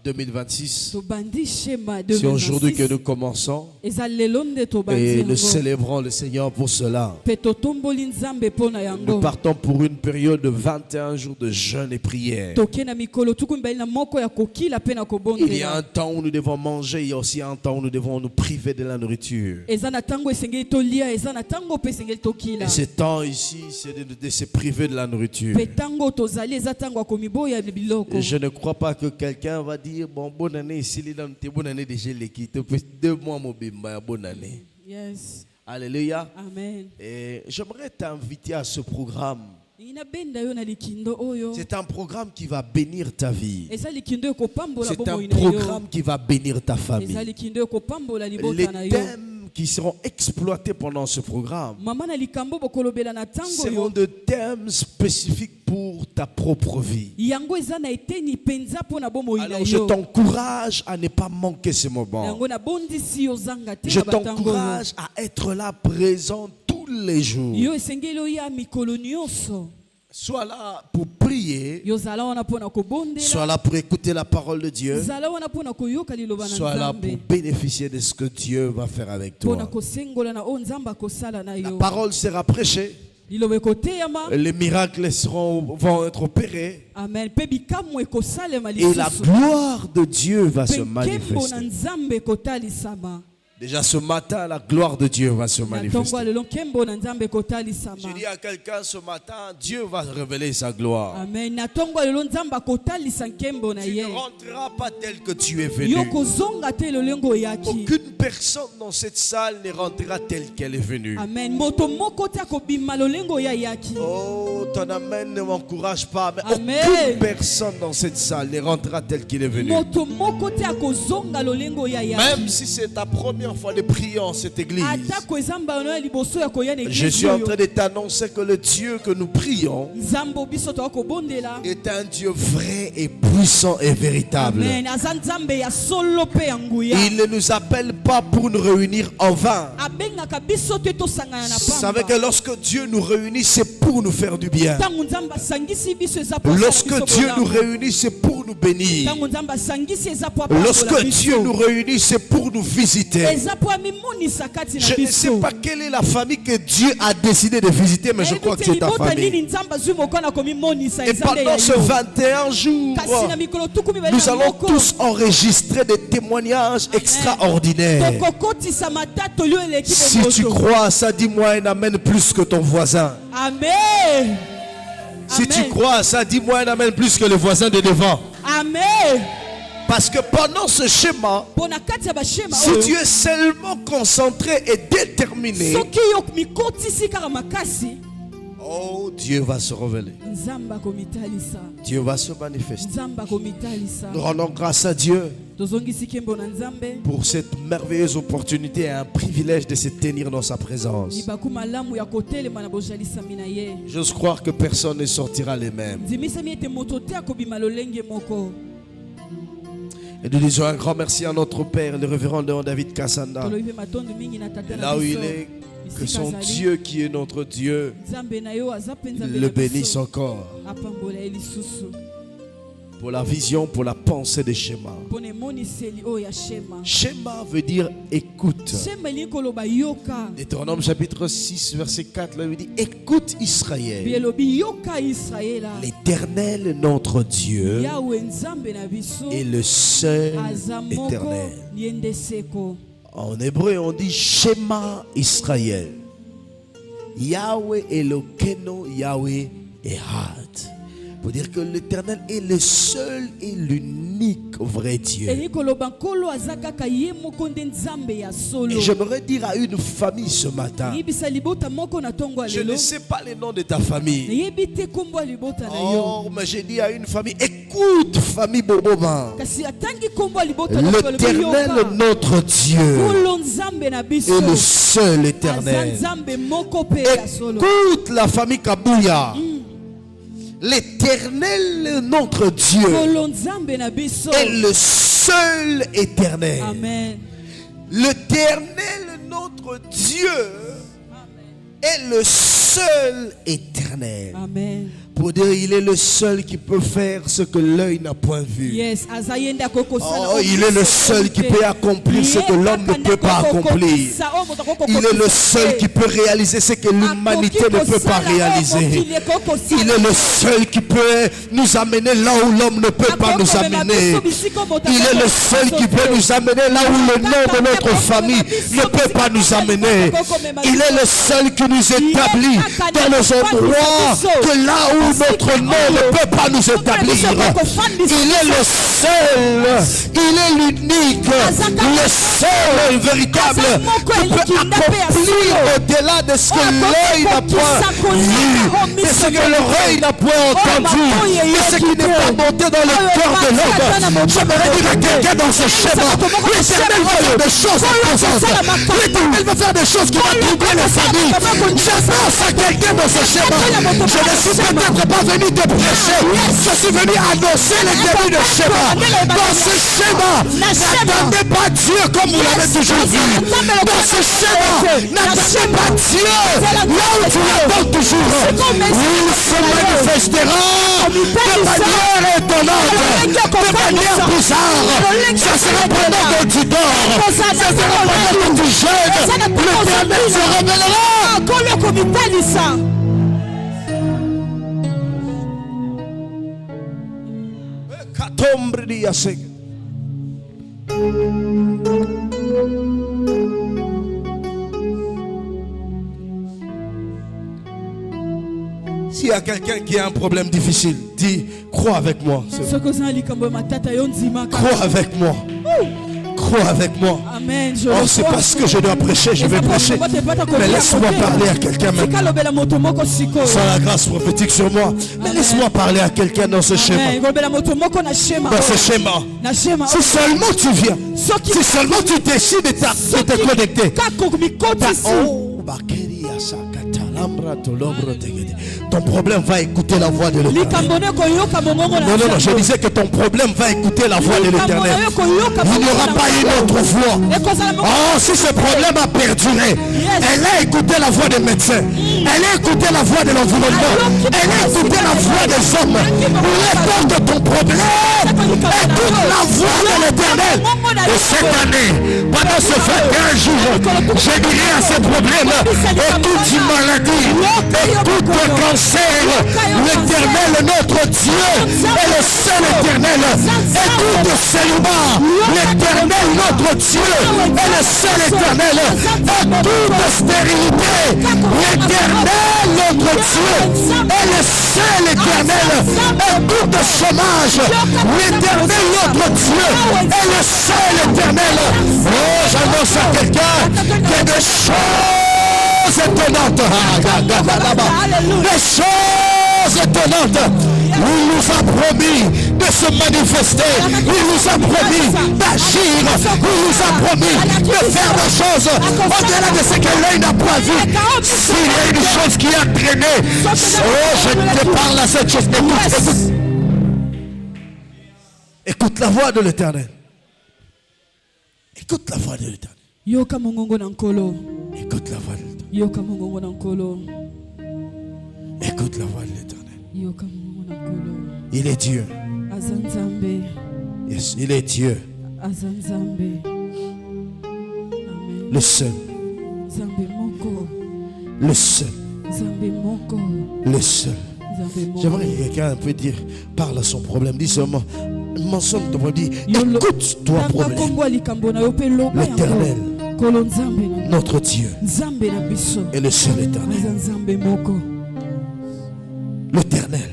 2026. C'est aujourd'hui que nous commençons et nous célébrons le Seigneur pour cela. Nous partons pour une période de 21 jours de jeûne et prière. Il y a un temps où nous devons manger, il y a aussi un temps où nous devons nous priver de la nourriture. Et ce temps ici, c'est de se priver de la nourriture. Je ne crois pas que quelqu'un va dire bon, bonne année ici, bonne année déjà l'équipe, 2 mois bonne année. Yes. Alléluia. Amen. Et j'aimerais t'inviter à ce programme. C'est un programme qui va bénir ta vie. C'est un programme qui va bénir ta famille. Les thèmes qui seront exploités pendant ce programme seront des thèmes spécifiques pour ta propre vie. Alors je t'encourage à ne pas manquer ce moment. Je t'encourage à être là présent tous les jours. Sois là pour prier, sois là pour écouter la parole de Dieu, sois là pour bénéficier de ce que Dieu va faire avec toi. La parole sera prêchée, les miracles vont être opérés et la gloire de Dieu va se manifester. Déjà ce matin, la gloire de Dieu va se manifester. Je dis à quelqu'un ce matin, Dieu va révéler sa gloire. Amen. Tu ne rentreras pas tel que tu es venu. Aucune personne dans cette salle ne rentrera telle qu'elle est venue. Amen. Oh, ton amen ne m'encourage pas, mais aucune personne dans cette salle ne rentrera telle qu'il est venu. Même si c'est ta première fois de prier en cette église, je suis en train de t'annoncer que le Dieu que nous prions est un Dieu vrai et puissant et véritable. Il ne nous appelle pas pour nous réunir en vain. Vous savez que lorsque Dieu nous réunit, c'est pour nous faire du bien. Lorsque Dieu nous réunit, c'est pour nous bénir. Lorsque Dieu nous réunit, c'est pour nous visiter. Je ne sais pas quelle est la famille que Dieu a décidé de visiter, mais je crois que c'est ta famille. Et pendant ce 21 jours, nous allons tous enregistrer des témoignages extraordinaires. Si tu crois à ça, dis-moi un amen plus que ton voisin. Amen. Si tu crois à ça, dis-moi un amen plus que le voisin de devant. Amen. Parce que pendant ce schéma, si tu es seulement concentré et déterminé, oh, Dieu va se révéler. Dieu va se manifester. Nous rendons grâce à Dieu pour cette merveilleuse opportunité et un privilège de se tenir dans sa présence. J'ose croire que personne ne sortira les mêmes. Et nous disons un grand merci à notre Père, le révérend Léon David Kassanda. Et là où il est, que son Dieu qui est notre Dieu le bénisse encore. Pour la vision, pour la pensée des schémas. Schéma veut dire écoute. Deutéronome chapitre 6 verset 4 là, il dit écoute Israël. L'Éternel notre Dieu est le seul éternel. En hébreu on dit Shema Israël. Yahweh Elokeinu Yahweh Ehad. Pour dire que l'Éternel est le seul et l'unique vrai Dieu. Et j'aimerais dire à une famille ce matin, je ne sais pas les noms de ta famille. Oh, mais j'ai dit à une famille, écoute famille Boboba, l'Éternel notre Dieu est le seul éternel. Écoute la famille Kabouya. L'Éternel notre Dieu est le seul éternel. Amen. L'Éternel notre Dieu est le seul éternel. Amen. Pour dire, il est le seul qui peut faire ce que l'œil n'a point vu. Yes. Oh, il est le seul qui peut accomplir ce que l'homme ne peut pas accomplir. Il est le seul qui peut réaliser ce que l'humanité ne peut pas réaliser. Il est le seul qui peut nous amener là où l'homme ne peut pas nous amener. Il est le seul qui peut nous amener là où le nom de notre famille ne peut pas nous amener. Il est le seul qui nous établit dans les endroits que là où notre nom ne peut pas nous établir. Il est le seul, il est l'unique, le seul véritable qui peut accomplir au-delà de ce que l'œil n'a point vu, de ce que l'oreille n'a point entendu, de ce qui n'est pas monté dans le cœur de l'homme. J'aimerais dire à quelqu'un dans ce schéma, l'Éternel va faire des choses imposantes. L'Éternel va faire des choses qui vont troubler les familles. J'annonce à quelqu'un dans ce schéma. Je ne suis peut-être pas venu te prêcher. Je suis venu annoncer les débuts de schéma. Dans ce schéma, n'attendez pas Dieu comme vous l'avez toujours vu. Dans ce schéma, n'attendez pas Dieu là où tu l'attends toujours. Il se manifestera de manière étonnante, de manière bizarre. Ça sera pendant que tu dors. Ça sera pendant que tu jeûnes. L'Éternel se révélera. S'il y a quelqu'un qui a un problème difficile, dis, crois avec moi. Crois avec moi. Crois avec moi. Amen. Oh, c'est parce que je dois prêcher, je vais prêcher. Mais laisse-moi parler à quelqu'un maintenant. Sans la grâce prophétique sur moi. Mais laisse-moi parler à quelqu'un dans ce schéma. Dans ce schéma. Si seulement tu viens, si seulement tu décides de te connecter. Ton problème va écouter la voix de l'Éternel. Non, je disais que ton problème va écouter la voix de l'Éternel. Il n'y aura pas une autre voix. Oh, si ce problème a perduré, elle a écouté la voix des médecins, elle a écouté la voix de l'environnement, elle a écouté la voix des hommes. L'époque de ton problème, écoute la voix de l'Éternel. Et cette année, pendant ce 21 jours, je dirai à ce problème, écoute une maladie, écoute le cancer, l'Éternel, notre Dieu, est le seul éternel. Écoute célibat, l'Éternel, notre Dieu, est le seul éternel. Écoute stérilité, l'Éternel, notre Dieu, est le seul éternel. Écoute chômage, l'Éternel, notre Dieu, est le seul éternel. Oh, j'annonce à quelqu'un que des choses étonnantes. Des choses étonnantes. Il nous a promis de se manifester. Il nous a promis d'agir. Il nous a promis de faire des choses au-delà de ce que l'œil n'a pas vu. S'il y a une chose qui a traîné, oh, je te parle à cette chose. Écoute la voix de l'Éternel. Écoute la voix de l'Éternel. Écoute la voix de l'Éternel. Écoute la voix de l'Éternel. Il est Dieu. Yes, il est Dieu. Le seul. Le seul. Le seul. J'aimerais que quelqu'un peut dire, parle à son problème. Dis seulement, mentionne ton problème. Dis, écoute ton problème. L'Éternel, notre Dieu, est le seul éternel. L'Éternel,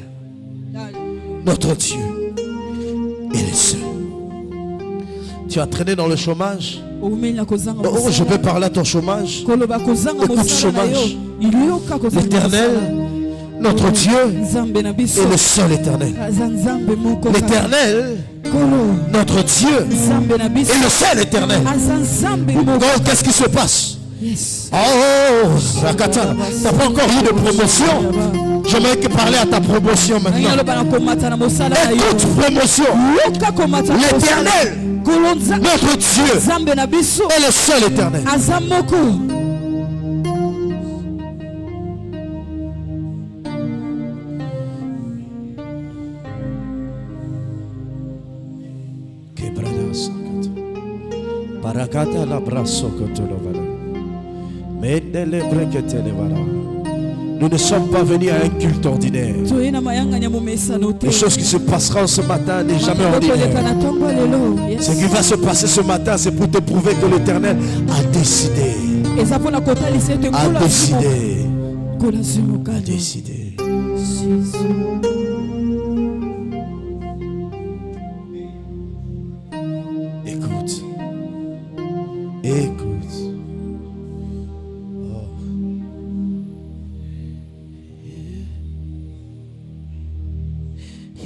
notre Dieu, est le seul. Tu as traîné dans le chômage. Oh, je peux parler à ton chômage. Écoute, chômage. L'Éternel, notre Dieu, est le seul éternel. L'Éternel, notre Dieu, est le seul éternel. Donc, qu'est-ce qui se passe? Oh, Zakata, tu n'as pas encore eu de promotion. J'aimerais que parler à ta promotion maintenant. Écoute, promotion. L'Éternel, notre Dieu, est le seul éternel. Barakata la brasso kotolovala. Mendele brekete levala. Nous ne sommes pas venus à un culte ordinaire. Les choses qui se passeront ce matin n'est jamais ordinaire. Ce qui va se passer ce matin, c'est pour te prouver que l'Éternel a décidé. A décidé. A décidé. Écoute. Écoute.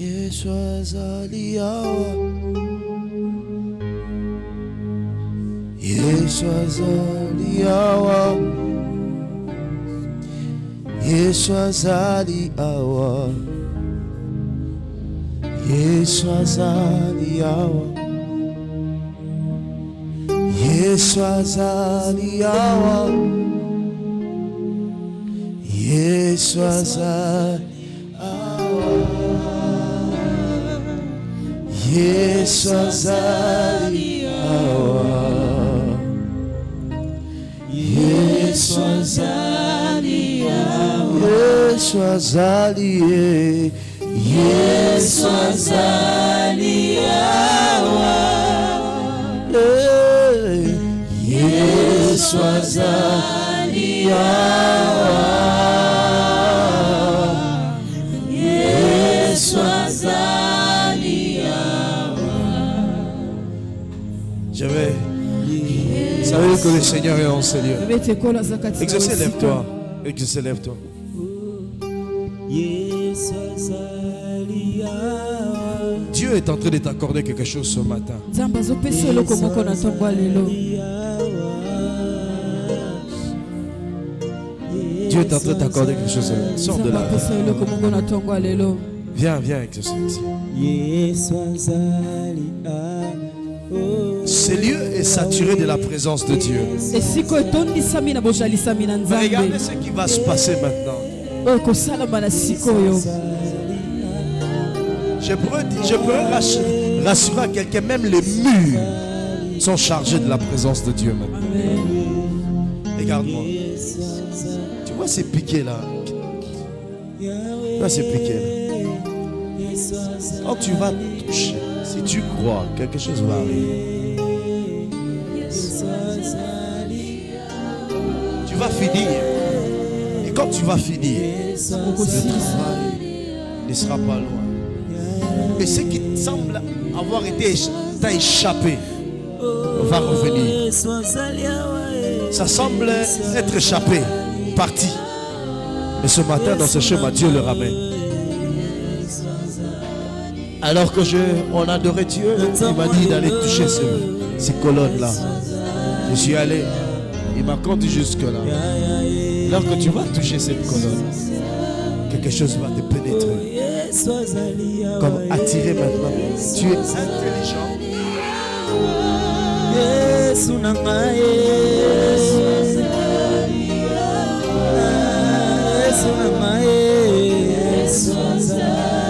Yeshua Zaliawa, Yeshua Zaliawa, Yeshua Zaliawa, Yeshua Zaliawa, Yeshua Zaliawa, Yeshua Zaliawa. Yeshua Zaliawa, Yeshua Zaliawa, Yeshua Zaliawa, Yeshua Zaliawa, Yeshua Je vais. Savez que le Seigneur est en Seigneur. Exaucez, lève-toi. Exaucez, lève-toi. Dieu est en train de t'accorder quelque chose ce matin. Dieu est en train de t'accorder quelque chose. Sors de là. Viens, viens, exaucer ici. Ce lieu est saturé de la présence de Dieu. Regardez ce qui va se passer maintenant. Je pourrais rassurer à quelqu'un, même les murs sont chargés de la présence de Dieu maintenant. Regarde-moi. Tu vois ces piquets là? Tu vois ces piquets là? Quand tu vas toucher, si tu crois, quelque chose va arriver. Tu vas finir. Et quand tu vas finir, le travail ne sera pas loin. Et ce qui semble avoir été t'a échappé va revenir. Ça semble être échappé, parti. Mais ce matin, dans ce chemin, Dieu le ramène. Alors que on adorait Dieu, il m'a dit d'aller toucher ces colonnes-là. Je suis allé, il m'a conduit jusque-là. Alors que tu vas toucher cette colonne, quelque chose va te pénétrer. Comme attiré maintenant. Tu es intelligent.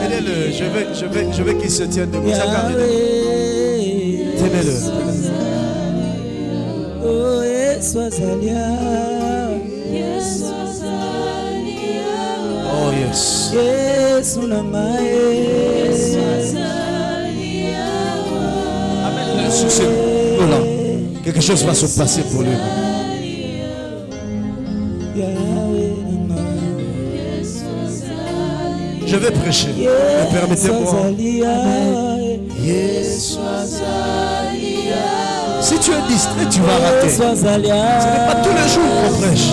Tenez-le, je veux qu'il se tienne debout. Tenez-le. Oh yes. Amène-le sur ce là. Quelque chose va se passer pour lui. Je vais prêcher. Mais permettez-moi. Si tu es distrait, tu vas rater. Ce n'est pas tous les jours qu'on prêche.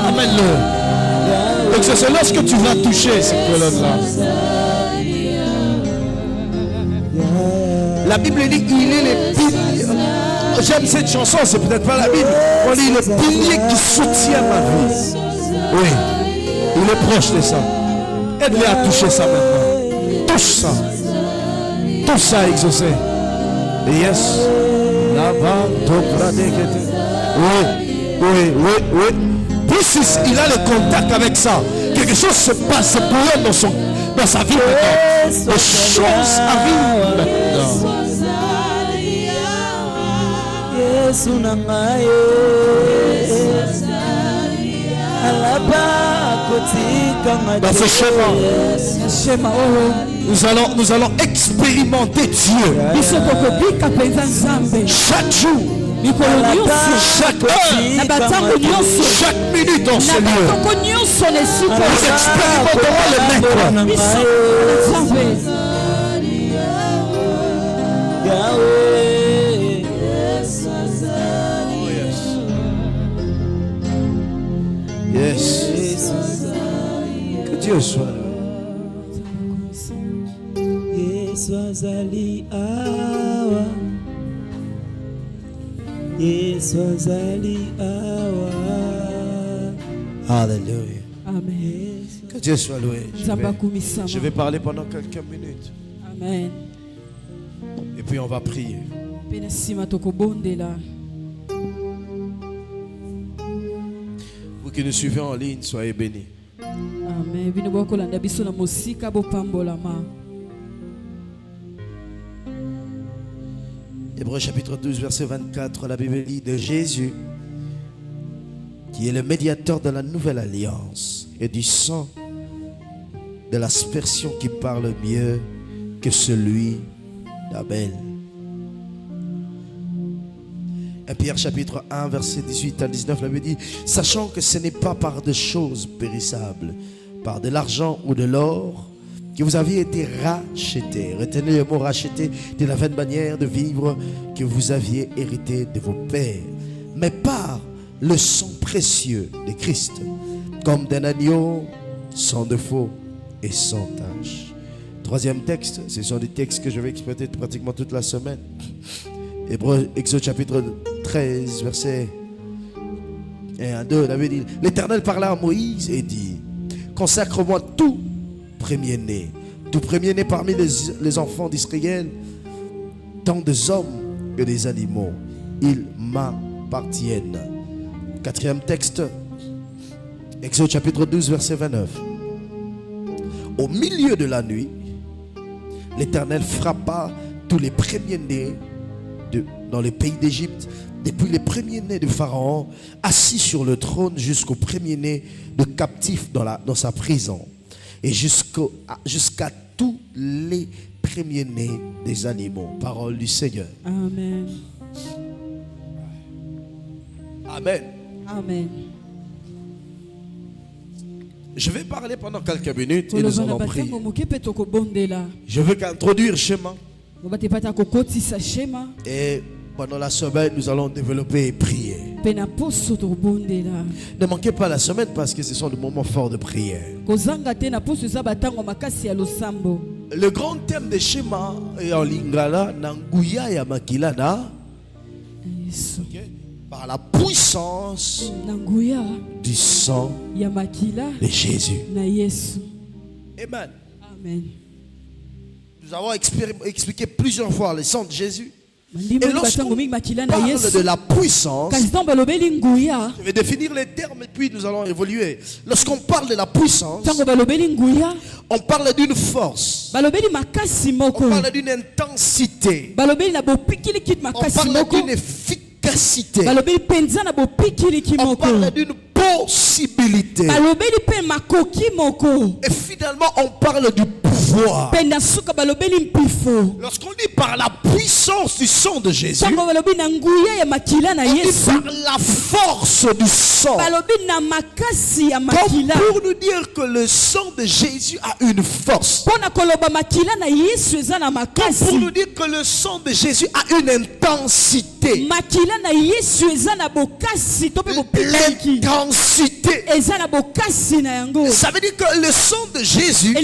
Amène-le. Donc c'est lorsque tu vas toucher cette colonne-là. La Bible dit qu'il est les piliers. J'aime cette chanson, c'est peut-être pas la Bible. On dit le pilier qui soutient ma vie. Oui, il est proche de ça. Aide-les à toucher ça maintenant. Touche ça. Touche ça, exaucé. Yes. Là-bas, oui. Plus il a le contact avec ça, quelque chose se passe, se bouillonne dans sa vie maintenant. Les choses arrivent maintenant. Dans ce schéma, nous allons expérimenter Dieu. Chaque jour, chaque heure, chaque minute dans ce lieu, nous expérimenterons le maître. Yes. Que Dieu soit là. Alléluia. Amen. Que Dieu soit loué. Je vais parler pendant quelques minutes. Amen. Et puis on va prier. Vous qui nous suivez en ligne, soyez bénis. Amen. Hébreux chapitre 12, verset 24, la Bible dit de Jésus, qui est le médiateur de la nouvelle alliance, et du sang de l'aspersion qui parle mieux que celui d'Abel. Et Pierre chapitre 1, verset 18 à 19, la Bible dit, sachant que ce n'est pas par des choses périssables, par de l'argent ou de l'or, que vous aviez été rachetés. Retenez le mot racheté de la vaine manière de vivre que vous aviez hérité de vos pères, mais par le sang précieux de Christ, comme d'un agneau sans défaut et sans tache. Troisième texte, ce sont des textes que je vais exploiter pratiquement toute la semaine. Exode chapitre 13, verset 1 à 2, l'Éternel parla à Moïse et dit, consacre-moi tout premier-né parmi les enfants d'Israël, tant des hommes que des animaux, ils m'appartiennent. Quatrième texte, Exode chapitre 12, verset 29. Au milieu de la nuit, l'Éternel frappa tous les premiers-nés dans le pays d'Égypte, depuis les premiers-nés de Pharaon, assis sur le trône, jusqu'au premier-né de captifs dans sa prison, et jusqu'à tous les premiers-nés des animaux. Parole du Seigneur. Amen. Amen. Amen. Je vais parler pendant quelques minutes et nous allons prier. Je veux introduire le schéma. Et pendant la semaine, nous allons développer et prier. Ne manquez pas la semaine parce que ce sont des moments forts de prière. Le grand thème des schémas est en lingala, nanguya ya makilana, par la puissance du sang de Jésus. Amen. Amen. Nous avons expliqué plusieurs fois le sang de Jésus. Et lorsqu'on parle de la puissance, je vais définir les termes et puis nous allons évoluer. Lorsqu'on parle de la puissance, on parle d'une force, on parle d'une intensité, on parle d'une efficacité, on parle d'une possibilité, et finalement on parle du pouvoir. Lorsqu'on dit par la puissance du sang de Jésus, on dit par la force du sang, comme pour nous dire que le sang de Jésus a une force, comme pour nous dire que le sang de Jésus a une intensité. L'intensité, ça veut dire que le sang de Jésus n'est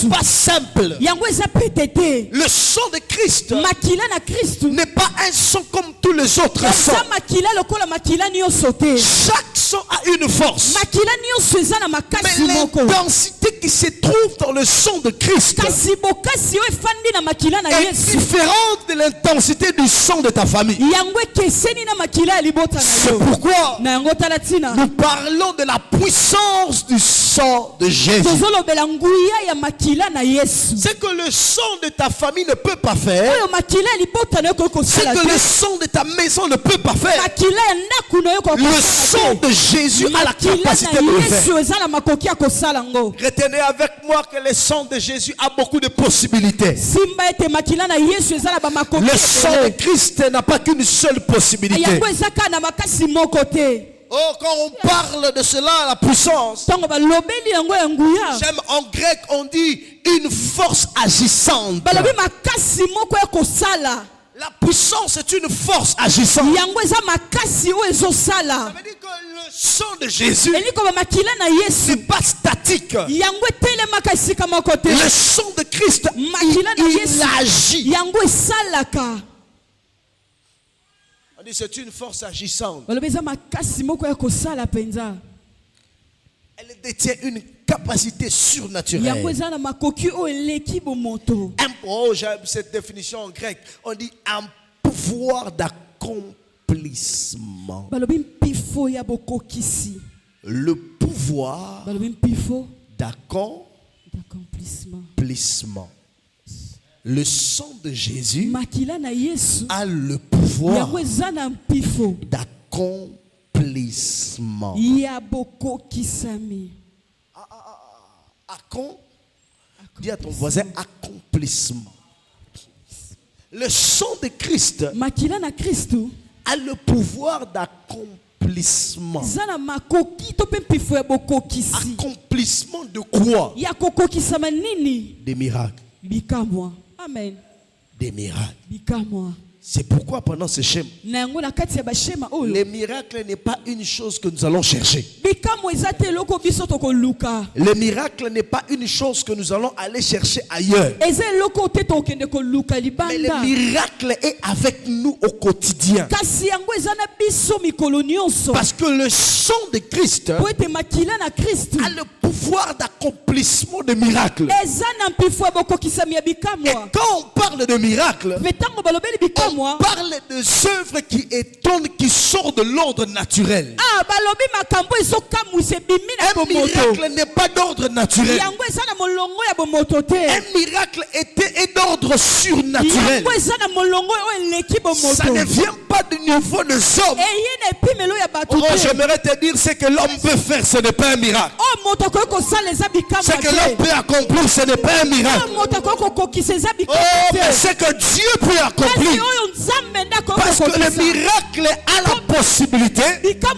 pas simple. Le sang de Christ n'est pas un sang comme tous les autres sangs. Chaque sang a une force. Mais l'intensité qui se trouve dans le sang de Christ est différente de l'intensité du sang de ta famille. C'est pourquoi nous parlons de la puissance du sang de Jésus. C'est que le sang de ta famille ne peut pas faire. C'est que le sang de ta maison ne peut pas faire. Le sang de Jésus a la capacité de le faire. Retenez avec moi que le sang de Jésus a beaucoup de possibilités. Le sang de Christ n'a pas qu'une seule possibilité. Oh, quand on parle de cela, la puissance, j'aime en grec, on dit une force agissante. La puissance est une force agissante. Ça veut dire que le sang de Jésus n'est pas statique. Le sang de Christ, il agit. On dit c'est une force agissante. Elle détient une capacité surnaturelle. J'aime cette définition en grec. On dit un pouvoir d'accomplissement. Le pouvoir d'accomplissement. Le sang de Jésus a le pouvoir d'accomplissement. Dis à ton voisin accomplissement. Le sang de Christ a le pouvoir d'accomplissement. Accomplissement de quoi? Des miracles. Amen. Des miracles. C'est pourquoi pendant ce schéma, les miracles n'est pas une chose que nous allons chercher. Le miracle n'est pas une chose que nous allons aller chercher ailleurs. Mais le miracle est avec nous au quotidien. Parce que le sang de Christ a le pouvoir d'accomplissement de miracles. Et quand on parle de miracles, on parle des œuvres qui étonnent, qui sortent de l'ordre naturel. Un miracle n'est pas d'ordre naturel. Un miracle est d'ordre surnaturel. Ça ne vient pas du niveau des hommes. Oh, j'aimerais te dire, ce que l'homme peut faire, ce n'est pas un miracle. Ce que l'homme peut accomplir, ce n'est pas un miracle. Oh, mais ce que Dieu peut accomplir. Parce que le miracle a la possibilité. Ou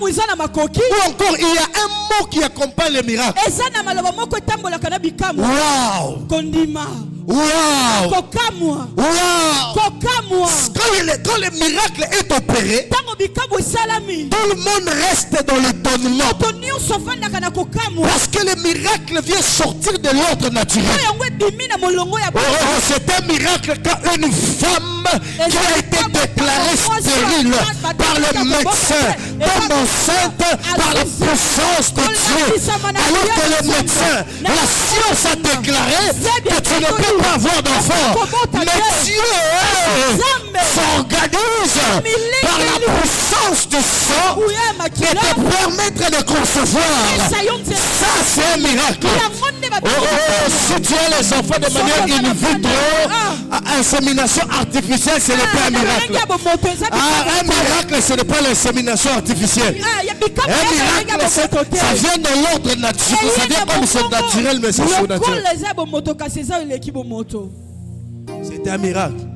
encore, il y a un mot qui accompagne le miracle. Wow! Wow! Quand le miracle est opéré, tout le monde reste dans l'étonnement. Parce que le miracle vient sortir de l'ordre naturel. C'est un miracle quand une femme qui a été déclarée stérile par le médecin tombe enceinte par la puissance de Dieu. Alors que le médecin, la science a déclaré que tu ne peux pas avoir d'enfant. Mais Dieu s'organise par la puissance du sang et te permettre de concevoir. Ça, c'est un miracle. Si tu as les enfants de manière in vitro, insémination artificielle, ce n'est pas un miracle. Un miracle, ce n'est pas l'insémination artificielle. Un miracle, ça vient de l'ordre naturel. Ça vient comme c'est naturel, mais c'est surnaturel. C'est un miracle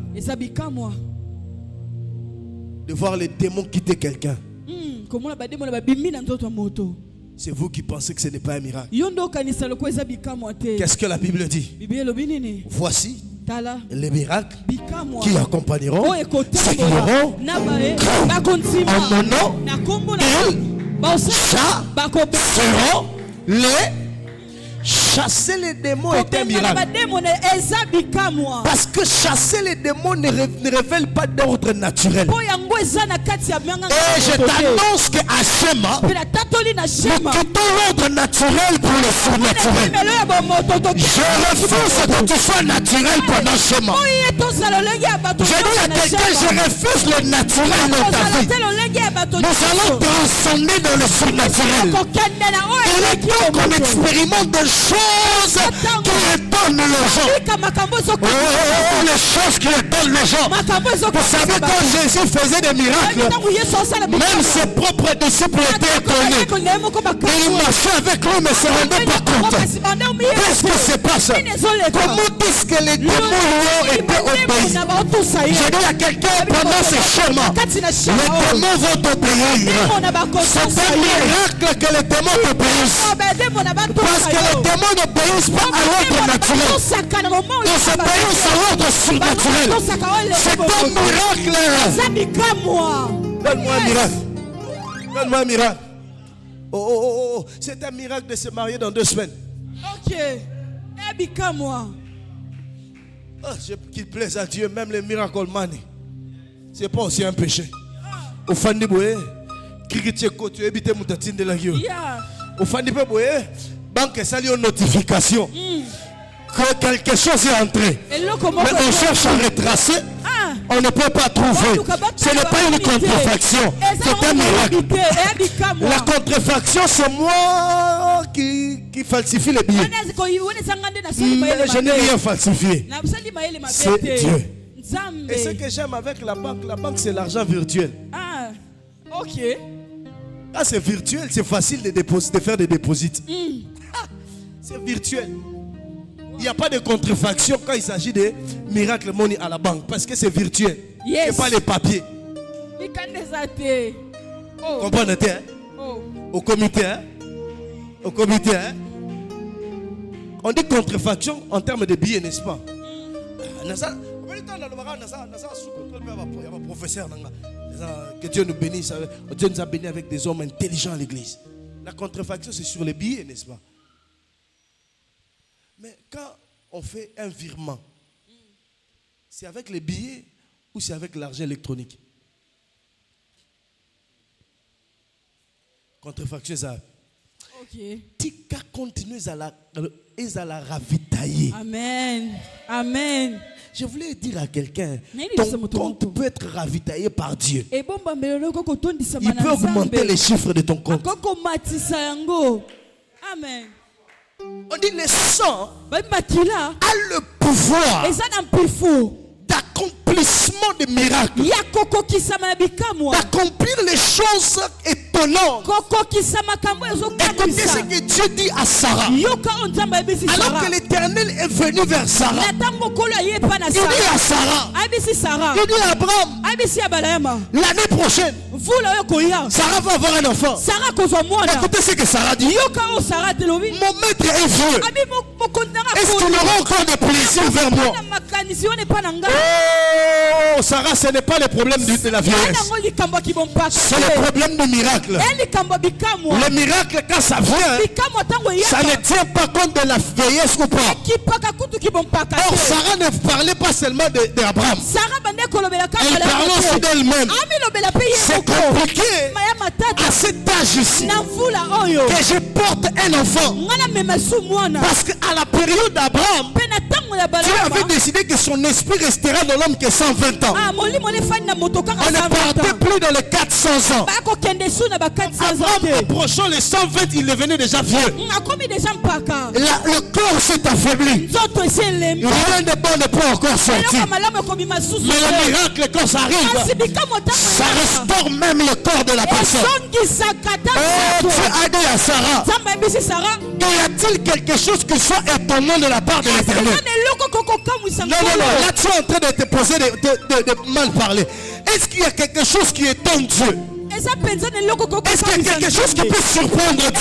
de voir les démons quitter quelqu'un. C'est vous qui pensez que ce n'est pas un miracle. Qu'est-ce que la Bible dit? Voici les miracles qui accompagneront ceux qui auront cru en mon nom. Ils seront les chasser les démons est un miracle. Parce que chasser les démons ne révèle pas d'ordre naturel. Et je t'annonce que Hachem, nous quittons l'ordre naturel pour le surnaturel. Je refuse que tu sois naturel pendant ce moment. Je dis à quelqu'un, je refuse le naturel dans ta vie. Nous allons transcender dans le surnaturel. Il est temps qu'on expérimente des choses qui étonnent les gens. Les choses qui étonnent les gens. Vous savez, quand Jésus faisait des miracles, même ses propres disciples étaient étonnés. Il marchait avec lui, mais ne se rendait pas compte. Qu'est-ce qui se passe? Comment est-ce que les démons lui ont été obéis? Je dis à quelqu'un pendant ce chemin, les démons vont t'obéir. C'est un miracle que les démons t'obéissent. Parce que les démons n'obéissent pas à l'ordre naturel. Ils obéissent à l'ordre surnaturel. C'est un miracle. Donne-moi un miracle. Donne-moi un miracle. Oh. C'est un miracle de se marier dans 2 semaines. Ok. Moi. Oh, qu'il plaise à Dieu, même les miracles money. C'est pas aussi un péché. Au fin de boye, critique tu éviter moutatine de la gueule. Au fin de boye, banque sali une notification que quelque chose est entré. Mais on cherche à retracer. On ne peut pas trouver. Ce n'est pas une contrefaction. C'est un miracle. La contrefaction, c'est moi qui falsifie les billets. Mais je n'ai rien falsifié. C'est Dieu. Et ce que j'aime avec la banque c'est l'argent virtuel. Ok. C'est virtuel, c'est facile de faire des dépôts. C'est virtuel. Il n'y a pas de contrefaction quand il s'agit de miracle money à la banque parce que c'est virtuel. C'est pas les papiers. Comprenez, hein? Au comité, hein? Au comité, hein? On dit contrefaction en termes de billets, n'est-ce pas? Que Dieu nous bénisse. Dieu nous a bénis avec des hommes intelligents à l'église. La contrefaction, c'est sur les billets, n'est-ce pas? Mais quand on fait un virement, c'est avec les billets ou c'est avec l'argent électronique? Contrefaction, ça. Ok. Tika continue à la ravitailler. Amen. Amen. Je voulais dire à quelqu'un, ton compte peut être ravitaillé par Dieu. Il peut augmenter les chiffres de ton compte. Amen. On dit le sang a le pouvoir d'accomplissement des miracles, d'accomplir les choses étonnantes. Écoutez ce que Dieu dit à Sarah. Alors que l'Éternel est venu vers Sarah, il dit à Sarah, il dit à Abraham, l'année prochaine Sarah va avoir un enfant. Écoutez ce que Sarah dit. Mon maître est vieux. Est-ce qu'il aura encore de plaisir vers moi? Oh, Sarah, ce n'est pas le problème de la vieillesse. C'est le problème du miracle. Le miracle, quand ça vient, ça ne tient pas compte de la vieillesse ou pas. Or, Sarah ne parlait pas seulement d'Abraham. Elle parlait aussi d'elle-même. C'est compliqué à cet âge ici que je porte un enfant. Parce qu'à la période d'Abraham, Dieu avait décidé que son esprit restera dans l'homme que 120 ans. On ne partait plus dans les 400 ans. Abraham, approchant les 120, il devenait déjà vieux. Le corps s'est affaibli. Rien de bon ne peut encore sortir. Mais le miracle, quand ça arrive, ça restaure même le corps de la personne. Oh, Dieu a dit à Sarah, y a-t-il quelque chose qui soit étonnant de la part de l'Éternel? Non, là tu es en train de te poser de mal parler. Est-ce qu'il y a quelque chose qui étonne Dieu? Est-ce qu'il y a quelque chose qui peut surprendre Dieu?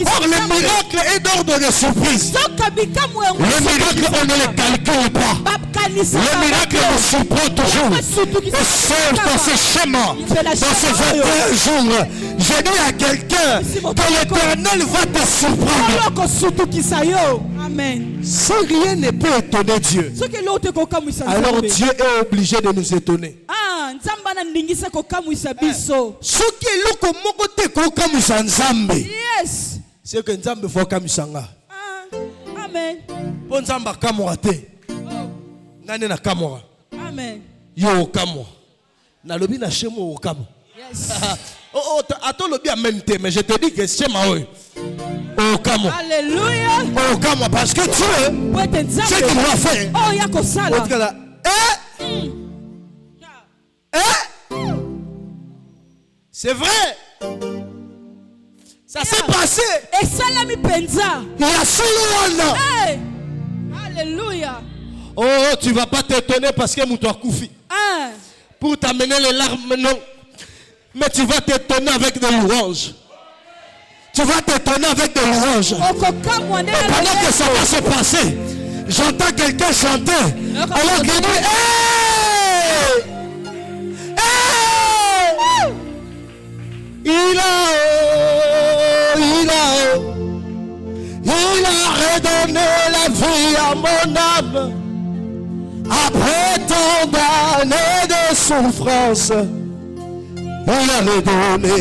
Or, le miracle est d'ordre de surprise. Le miracle, on ne le calcule pas. Le miracle nous surprend toujours. Et sauf dans ce schéma, dans ces 21 jours, je dis à quelqu'un que l'Éternel va te surprendre. Amen. Sans rien ne peut étonner Dieu. Alors Dieu est obligé de nous étonner. Yes. C'est que Nzambe faut kamisanga. Amen. Bon Nzamba kamora te. Nani na kamora. Amen. Yo kamora. Na lobi na shemo kamora. Yes. Oh, attends lobi amen te, mais je te dis que shema oi. Oh kamora. Alléluia. Oh kamora parce que Dieu, ce qu'il va faire. Oh yako sala. C'est vrai. Ça s'est passé. Et salami penza. Il y a solo. Hey. Alléluia. Oh, tu vas pas t'étonner parce que Moutou a koufi. Pour t'amener les larmes, non. Mais tu vas t'étonner avec des louanges. Tu vas t'étonner avec des louanges. Pendant que ça va se passer, j'entends quelqu'un chanter. Alors qu'il dit, hey! Hey! Il a redonné la vie à mon âme. Après tant d'années de souffrance, il a redonné.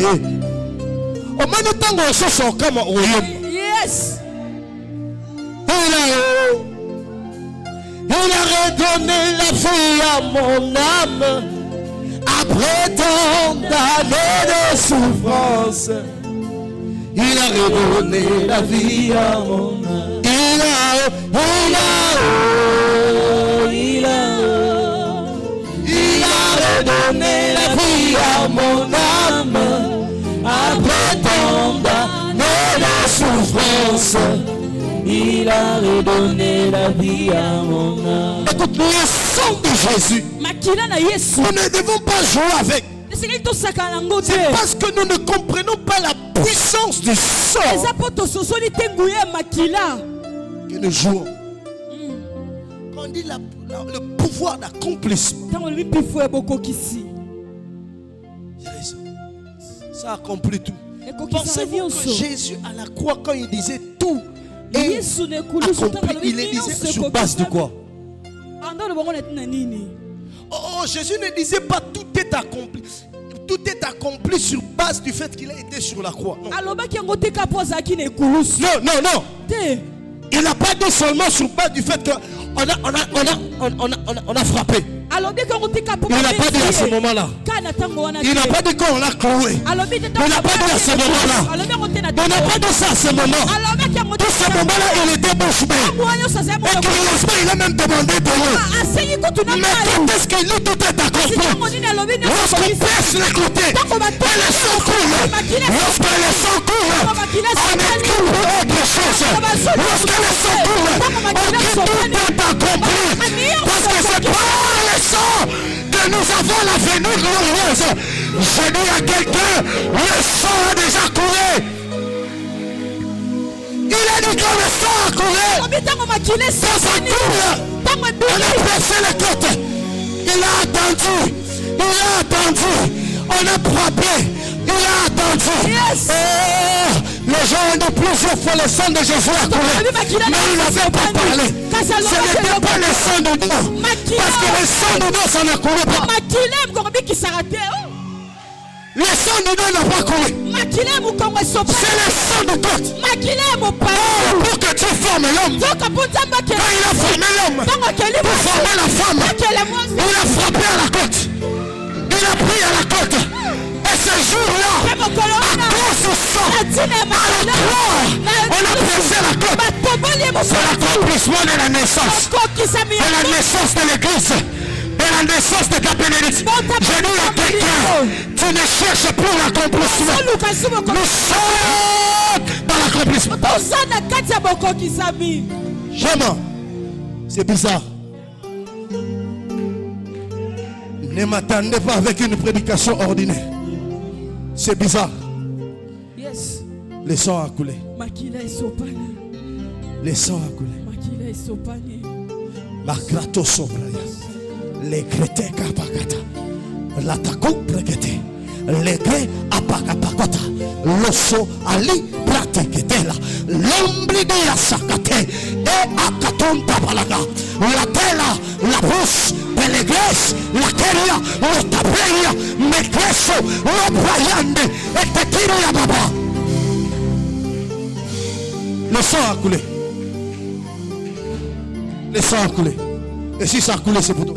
Au même temps qu'on se sent comme au Yes. Il a redonné la vie à mon âme. Après tant d'années de souffrance, il a redonné la vie à mon âme. Il a redonné la vie à mon âme. Après tant d'années de souffrance, il a redonné la vie à mon âme. Écoute, le sang de Jésus, nous ne devons pas jouer avec. C'est parce que nous ne comprenons pas la puissance du sang que nous jouons. Quand on dit le pouvoir d'accomplissement, ça accomplit tout. Pensez-vous que Jésus à la croix, quand il disait tout est accompli, il le disait sur base de quoi? Oh, Jésus ne disait pas tout est accompli. Tout est accompli sur base du fait qu'il a été sur la croix. Non, non. Il n'a pas dit seulement sur base du fait qu'on a frappé. Il n'a pas dit à ce moment-là. Il n'a pas dit qu'on l'a cloué. Il n'a pas dit à ce moment-là. Il n'a pas dit ça à ce moment. Dans ce moment-là, il était bouche bée. Et curieusement, il a même demandé de l'eau. Mais quand est-ce qu'il dit tout est accompli? Lorsqu'on presse les côtés, et le sang coule. Lorsque le sang coule, on écrit autre chose. Lorsque le sang coule, on dit tout est accompli. Parce que c'est pas le sang que nous avons l'avenir glorieuse. Je dis à quelqu'un, le sang a déjà coulé. Il a dit que le sang a coulé. Ça coule. On a pressé les côtes. Il a attendu. On a frappé. Il a attendu. Yes. Les gens ont dit plusieurs fois le sang de Jésus a coulé. Mais il n'avait pas parlé. Ce n'était pas le sang de Dieu. Parce que le sang de Dieu, ça ne coulait pas. Le sang de Dieu n'a pas coulé. C'est le sang de Dieu. Pour que tu formes l'homme. Quand il a formé l'homme, pour former la femme, il a frappé à la côte. Il a pris à la côte. Et ce jour-là, à cause du sang, à la croix, on a pressé la côte. C'est l'accomplissement de la naissance. De la naissance de l'église. De la naissance de ta bénédiction. Je dis à quelqu'un, tu ne cherches plus l'accomplissement. Nous sommes dans l'accomplissement. Jamais. C'est bizarre. Ne m'attendez pas avec une prédication ordinaire. C'est bizarre. Yes. Le sang a coulé. Makila esopani. Le sang a coulé. Makila esopani. Makrato sobraya. Les crétés kapakata. L'atako prekete. Les gré apakapakota. L'osso ali pratiketela. L'ombre de la sakate. Et akaton tabalaga. La tela, la bouche de l'église. La teria, la taperia. Mekreso, la brayande. Et te tire la baba. Le sang a coulé. Le sang a coulé. Et si ça a coulé, c'est pour toi.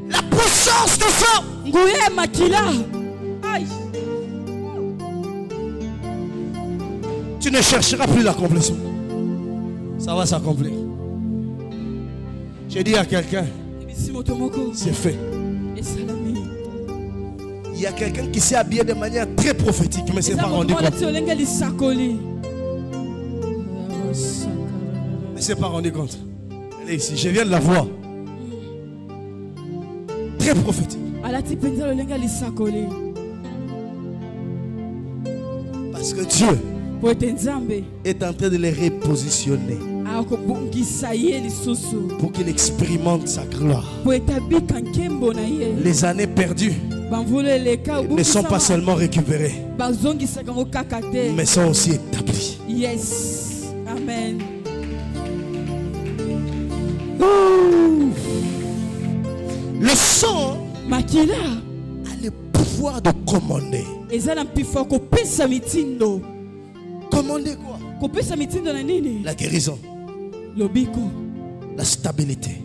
La puissance du sang. Ngouye makila. Aïe. Tu ne chercheras plus l'accomplissement. Ça va s'accomplir. J'ai dit à quelqu'un, c'est fait. Il y a quelqu'un qui s'est habillé de manière très prophétique, mais c'est pas rendu compte. Mais c'est pas rendu compte. Elle est ici, je viens de la voir. Très prophétique. Parce que Dieu est en train de les repositionner pour qu'il expérimente sa gloire. Les années perdues ne sont pas seulement récupérées, mais sont aussi établies. Yes. Amen. Le sang makila a le pouvoir de commander. Commander quoi? La guérison, la stabilité.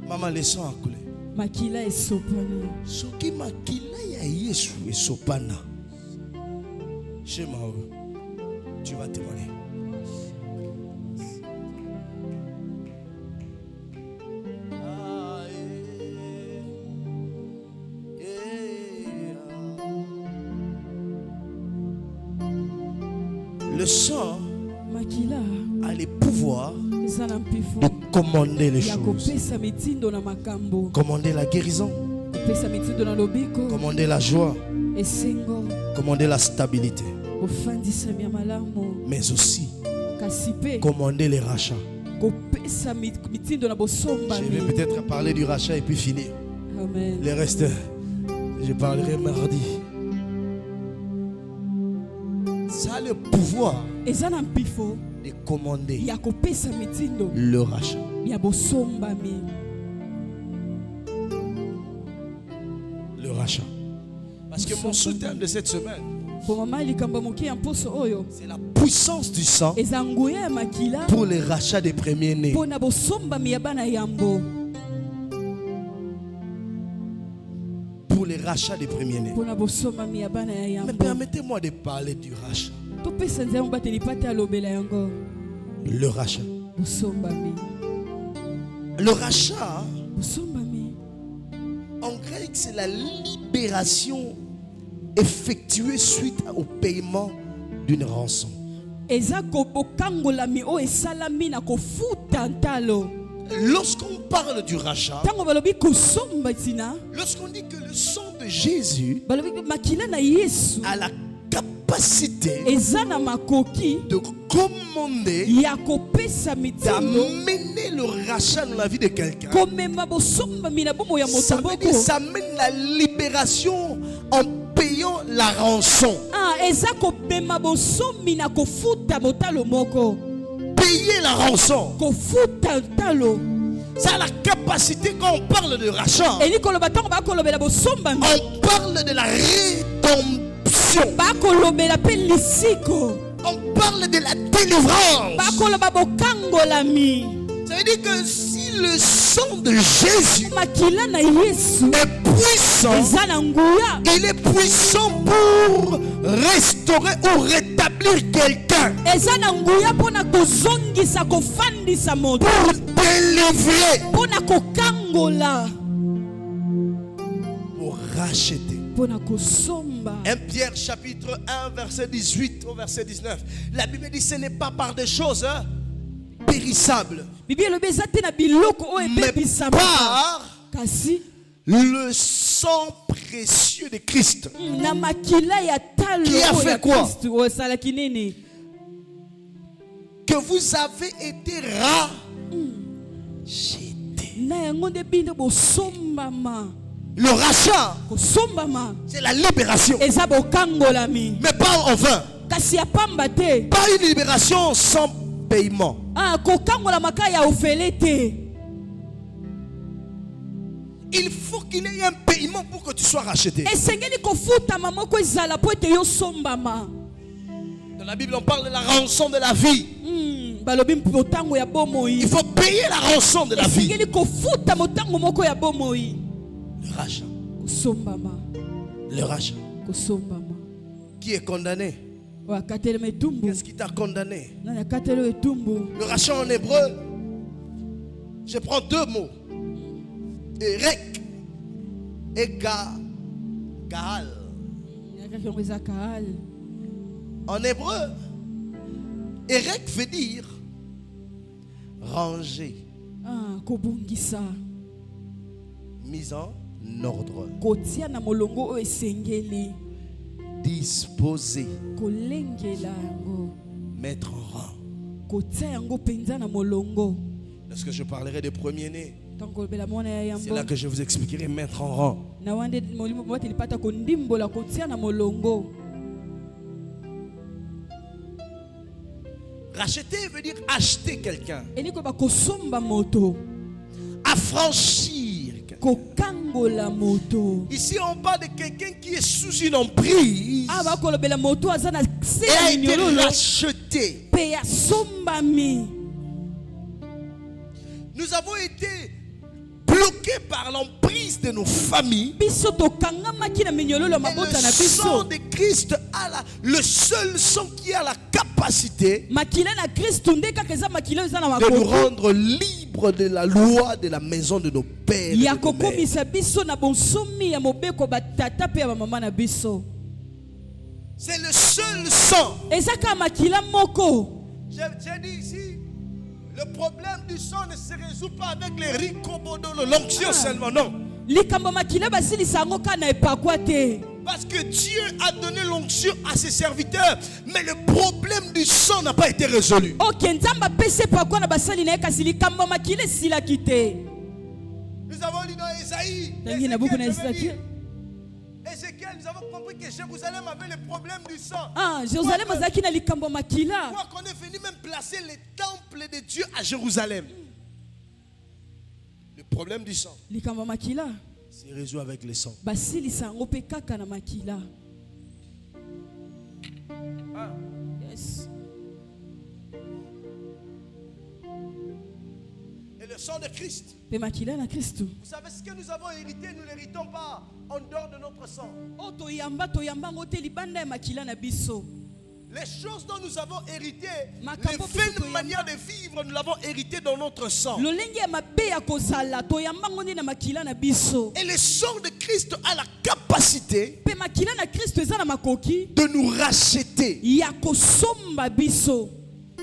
Maman, le sang a coulé. Makila esopana. Soki makila ya Yesu esopana. Chez Mao, tu vas témoigner. Le sang a le pouvoir de commander les choses. Commander la guérison. Commander la joie. Commander la stabilité. Mais aussi commander les rachats. Je vais peut-être parler du rachat et puis finir. Amen. Le reste, je parlerai mardi. Ça a le pouvoir de commander le rachat. Le rachat. Parce que mon soutien de cette semaine, c'est la puissance du sang pour les rachats des premiers-nés. Pour les rachats des premiers-nés. Mais permettez-moi de parler du rachat. Le rachat. Le rachat, en grec, c'est la libération effectuée suite au paiement d'une rançon. Lorsqu'on parle du rachat, lorsqu'on dit que le sang de Jésus a la capacité de commander, d'amener le rachat dans la vie de quelqu'un, ça veut dire ça amène la libération en payant la rançon. Payer la rançon. Ça a la capacité, quand on parle de rachat, on parle de la rédemption. On parle de la délivrance. Ça veut dire que si le sang de Jésus est puissant, il est puissant pour restaurer ou rétablir quelqu'un, pour délivrer, pour racheter. 1 Pierre chapitre 1 verset 18 au verset 19. La Bible dit ce n'est pas par des choses périssables, mais par le sang précieux de Christ. Qui a fait quoi? Que vous avez été rachetés. Le rachat, c'est la libération. Mais pas en vain. Pas une libération sans paiement. Il faut qu'il y ait un paiement pour que tu sois racheté. Dans la Bible, on parle de la rançon de la vie. Il faut payer la rançon de la vie. Le rachat. Le rachat. Qui est condamné? Qu'est-ce qui t'a condamné? Le rachat en hébreu, je prends deux mots. Erek et Gaal. En hébreu, Erek veut dire ranger, mise en ordre, disposer, mettre en rang. Lorsque je parlerai des premiers-nés, c'est là que je vous expliquerai mettre en rang. Racheter veut dire acheter quelqu'un. Affranchir quelqu'un. Ici on parle de quelqu'un qui est sous une emprise et a été racheté. Nous avons été bloqués par l'emprise de nos familles. Et le sang de Christ a le seul sang qui a la capacité de nous rendre libres de la loi de la maison de nos pères. C'est le seul sang. J'ai dit ici, le problème du sang ne se résout pas avec les ricobodo, l'onction seulement, non. Parce que Dieu a donné l'onction à ses serviteurs, mais le problème du sang n'a pas été résolu. Nous avons lu dans Esaïe, Ézéchiel, nous avons compris que Jérusalem avait le problème du sang. Jérusalem qu'on est venu même placer les temples de Dieu à Jérusalem. Le problème du sang c'est résolu avec le sang. Yes. Et le sang de Christ. Vous savez ce que nous avons hérité, nous n'héritons pas en dehors de notre sang. Les choses dont nous avons hérité, les vaines manières de vivre, nous l'avons hérité dans notre sang. Et le sang de Christ a la capacité de nous racheter,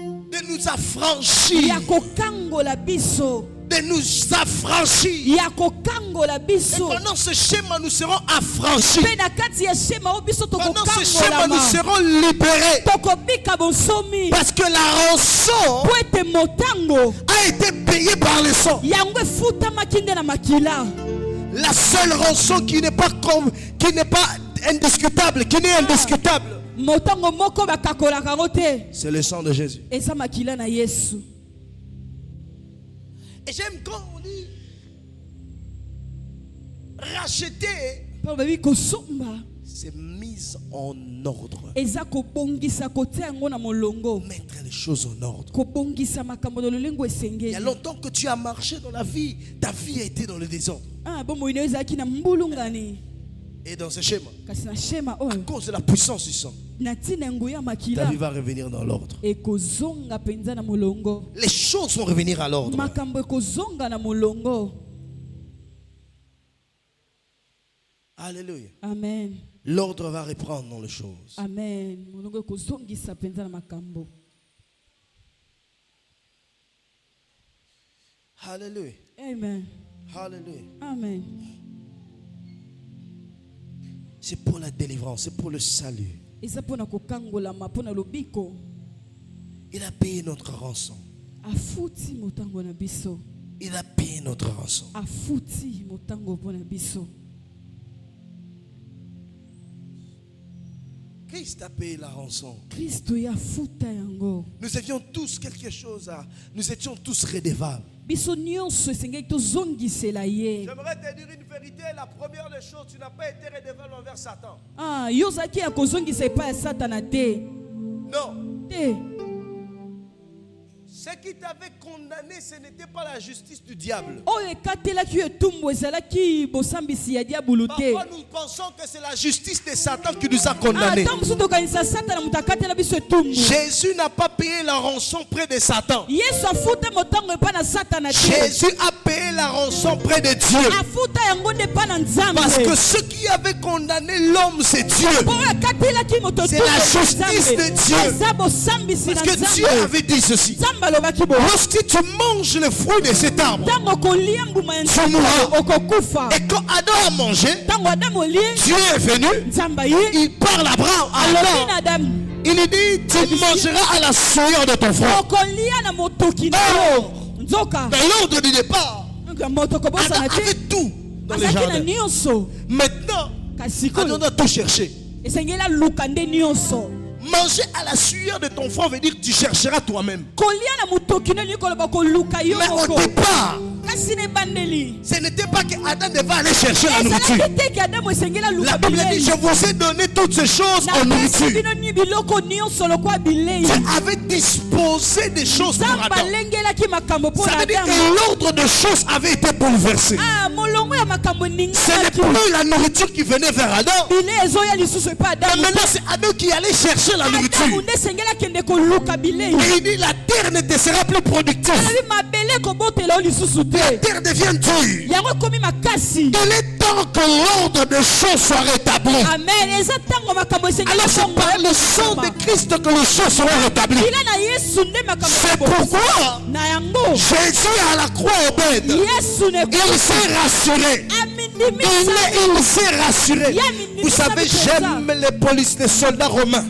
de nous affranchir, de nous affranchir. Et pendant ce schéma, nous serons affranchis. Pendant ce schéma, nous serons libérés. Parce que la rançon a été payée par le sang. La seule rançon qui n'est pas indiscutable, qui n'est indiscutable, c'est le sang de Jésus. Et j'aime quand on dit racheter, c'est mise en ordre. Mettre les choses en ordre. Il y a longtemps que tu as marché dans la vie, ta vie a été dans le désordre. Et dans ce schéma, à cause de la puissance du sang, ta vie va revenir dans l'ordre. Les choses vont revenir à l'ordre. Alléluia. Amen. L'ordre va reprendre dans les choses. Amen. Alléluia. Amen. Alléluia. Amen. C'est pour la délivrance, c'est pour le salut. Il a payé notre rançon. Il a payé notre rançon. Christ a payé la rançon. Nous avions tous quelque chose à... Nous étions tous redevables. J'aimerais te dire une vérité. La première des choses, tu n'as pas été redevable envers Satan. Non. Ce qui t'avait condamné, ce n'était pas la justice du diable. Parfois, nous pensons que c'est la justice de Satan qui nous a condamnés. Jésus n'a pas payé la rançon près de Satan. Jésus a payé la rançon près de Dieu. Parce que ce qui avait condamné l'homme, c'est Dieu. C'est la justice de Dieu. Parce que Dieu avait dit ceci. Lorsque tu manges le fruit de cet arbre, tu mourras. Et quand Adam a mangé, Dieu est venu, il parle à Adam. Il lui dit, tu mangeras à la sueur de ton front. Dans l'ordre du départ, Adam avait tout dans le jardin. Maintenant, Adam doit tout chercher. Manger à la sueur de ton front veut dire que tu chercheras toi-même. Mais au départ, ce n'était pas que Adam devait aller chercher la nourriture. La Bible dit, je vous ai donné toutes ces choses en nourriture. Tu avais disposé des choses pour Adam. Ça veut dire que l'ordre de choses avait été bouleversé. Ce n'est plus la nourriture qui venait vers Adam. Mais maintenant c'est Adam qui allait chercher la nourriture. Et il dit, la terre ne te sera plus productive. La terre devient dure. Il est temps que l'ordre des choses soit rétabli. Alors c'est par le sang de Christ que les choses seront rétablies. C'est pourquoi Jésus à la croix Obed, il s'est rassuré. Il s'est rassuré. Vous savez, j'aime les soldats romains.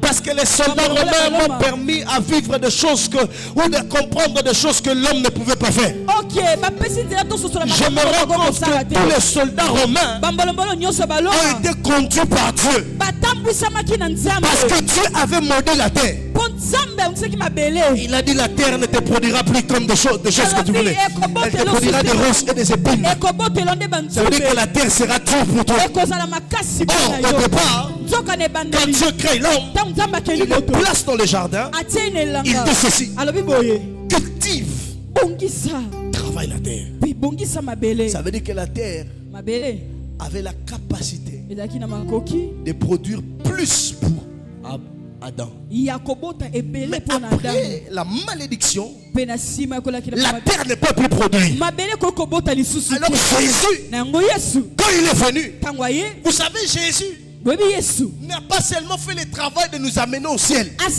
Parce que les soldats romains m'ont permis à vivre des choses ou de comprendre des choses que l'homme ne pouvait pas faire. Je me rends compte que tous les soldats romains ont été conduits par Dieu. Parce que Dieu avait mordu la terre. Il a dit, la terre ne te produira plus comme des choses que tu voulais. Elle te produira des ronces et des épines. Ça veut dire que la terre sera dure pour toi. Or, au départ, quand Dieu crée l'homme, il le place dans le jardin. Il dit ceci: cultive, travaille la terre. Ça veut dire que la terre avait la capacité de produire plus pour Adam. Mais après la malédiction, la terre ne peut plus produire. Alors Jésus, quand il est venu, vous savez, Jésus n'a pas seulement fait le travail de nous amener au ciel. Il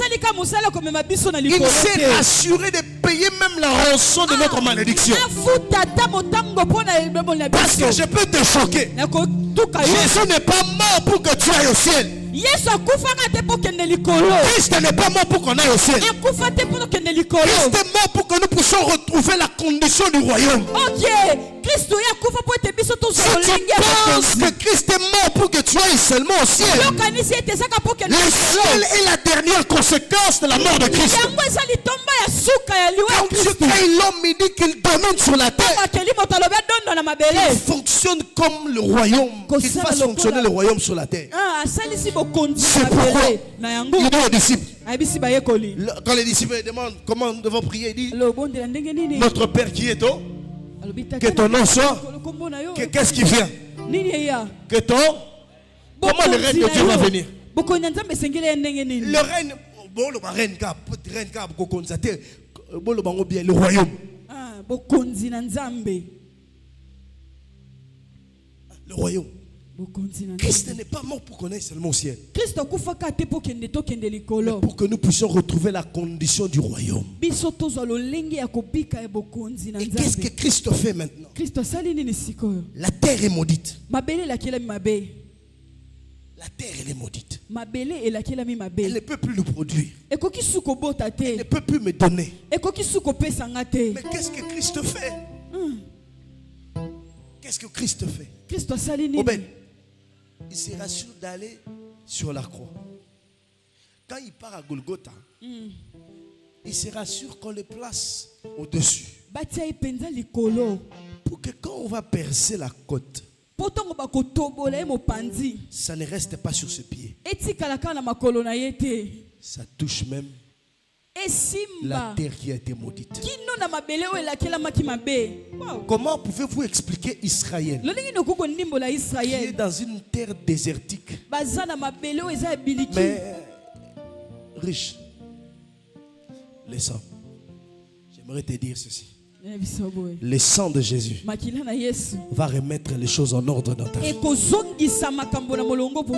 s'est assuré de payer même la rançon de notre malédiction. Parce que je peux te choquer. Jésus n'est pas mort pour que tu ailles au ciel. Christ n'est pas mort pour qu'on aille au ciel. Christ est mort pour que nous puissions retrouver la condition du royaume. Si tu penses que Christ est mort pour que tu ailles seulement au ciel, le ciel est la dernière conséquence de la mort de Christ. Quand Dieu crée l'homme, il dit qu'il domine sur la terre. Il fonctionne comme le royaume. Qu'il fasse fonctionner le royaume sur la terre. C'est pourquoi il dit aux disciples, quand les disciples demandent comment nous devons prier, il dit, notre Père qui est au... Que ton nom soit. Qu'est-ce qui vient? Que ton... Comment le règne de Dieu va venir? Le règne... Le royaume. Le royaume. Christ n'est pas mort pour qu'on aille seulement au ciel, mais pour que nous puissions retrouver la condition du royaume. Et qu'est-ce que Christ fait maintenant? La terre est maudite. La terre, elle est maudite. Elle ne peut plus nous produire. Elle ne peut plus me donner. Mais qu'est-ce que Christ fait? Qu'est-ce que Christ fait? Obed, il sera sûr d'aller sur la croix. Quand il part à Golgotha, il sera sûr qu'on le place au-dessus. Pour que quand on va percer la côte, ça ne reste pas sur ses pieds. Ça touche même la terre qui a été maudite. Comment pouvez-vous expliquer Israël qui est dans une terre désertique mais riche? Le sang. J'aimerais te dire ceci. Le sang de Jésus va remettre les choses en ordre dans ta vie.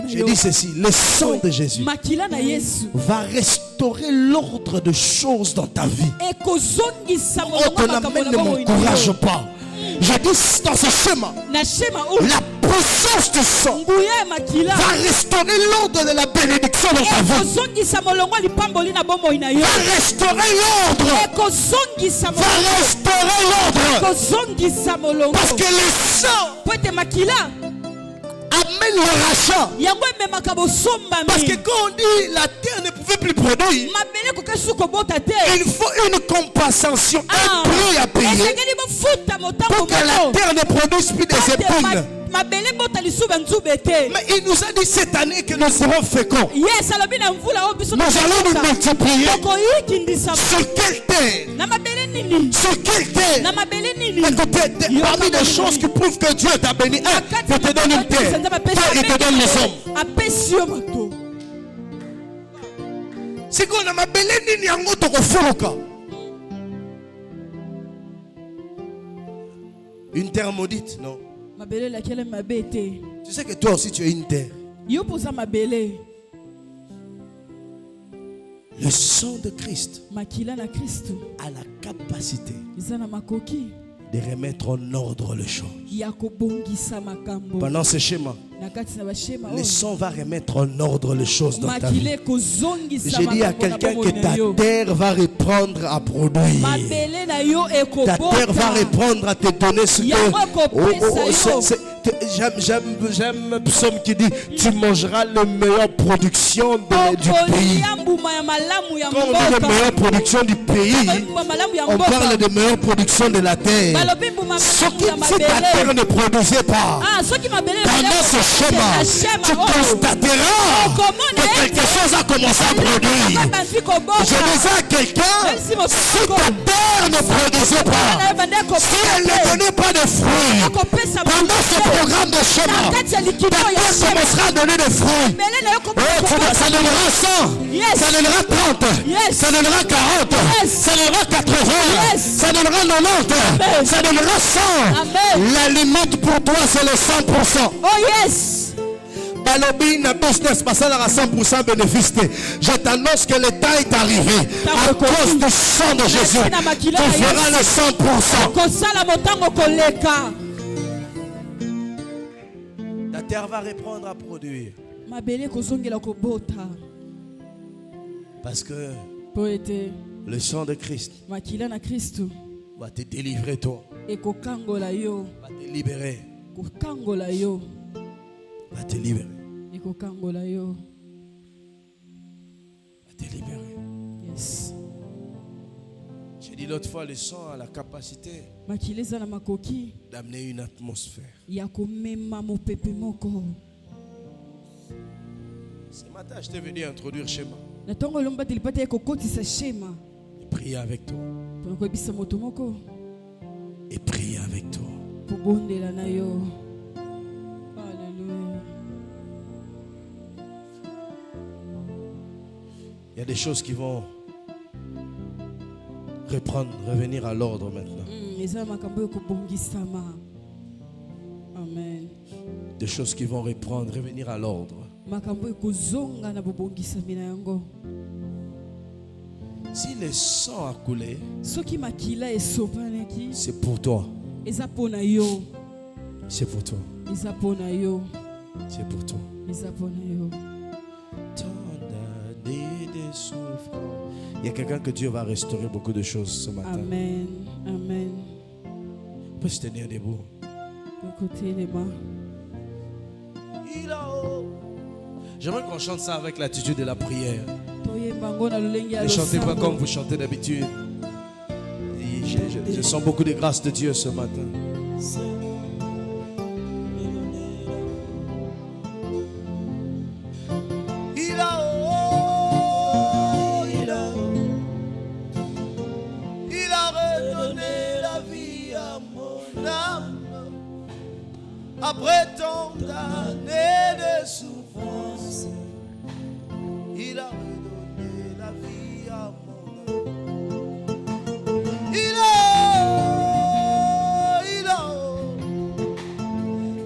Je dis ceci, le sang de Jésus va restaurer l'ordre de choses dans ta vie. Oh, ton amène ne m'encourage pas. Je dis dans ce chemin, la puissance du sang va restaurer l'ordre de la bénédiction dans ta vie. Va restaurer l'ordre. Va restaurer l'ordre. Parce que le sang amène le rachat. Parce que quand on dit la terre ne pouvait plus produire, il faut une compensation, un prix à payer pour que la terre ne produise plus des épines. Mais il nous a dit cette année que nous serons féconds. Nous allons nous multiplier. Sur quelle terre? Sur quelle terre? Écoutez, parmi les choses qui prouvent que Dieu t'a béni, il te donne une terre. Il te donne les hommes. C'est qu'on a ma belle nini en autre foloka. Une terre maudite, non? Tu sais que toi aussi tu es une terre. Le sang de Christ a la capacité de remettre en ordre les choses. Pendant ce schéma, le sang va remettre en ordre les choses dans ta vie. J'ai dit à quelqu'un que ta terre va reprendre à produire. Ta terre va reprendre à te donner ce que... J'aime le psaume qui dit tu mangeras la meilleure production du pays. Quand on dit la meilleure production du pays, on parle de meilleure production de la terre. Si ta terre ne produisait pas, pendant ce schéma, tu constateras que quelque chose a commencé à produire. Je disais à quelqu'un, si ta terre ne produisait pas, si elle ne donnait pas de fruits, pendant ce programme de schéma, ta terre commencera à donner des fruits. Ça donnera 100, ça donnera 30, ça donnera 40, ça donnera 80, ça donnera 90, ça donnera 100. La limite pour toi c'est le 100%. Oh yes. Balobi na business passera à 100% bénéfice. Je t'annonce que le temps est arrivé. À cause du sang de Jésus, tu feras le 100%. La terre va reprendre à produire. Parce que le sang de Christ va te délivrer toi. Va te libérer. Va te libérer. Va te libérer. Yes. J'ai dit l'autre fois, le sang a la capacité d'amener une atmosphère. Ce matin, je t'ai venu introduire schéma. Et prier avec toi. Et prier avec toi. Il y a des choses qui vont revenir à l'ordre maintenant. Amen. Des choses qui vont revenir à l'ordre. Si le sang a coulé, c'est pour toi. C'est pour toi. C'est pour toi. Tant d'années de souffrance. Il y a quelqu'un que Dieu va restaurer beaucoup de choses ce matin. Amen. Amen. Peut se tenir debout. Écoutez les mains. J'aimerais qu'on chante ça avec l'attitude de la prière. Ne chantez pas comme vous chantez d'habitude. Je sens beaucoup de grâce de Dieu ce matin. Il a redonné la vie à mon âme après tant d'années de souffrance. Il a redonné la vie à mon âme.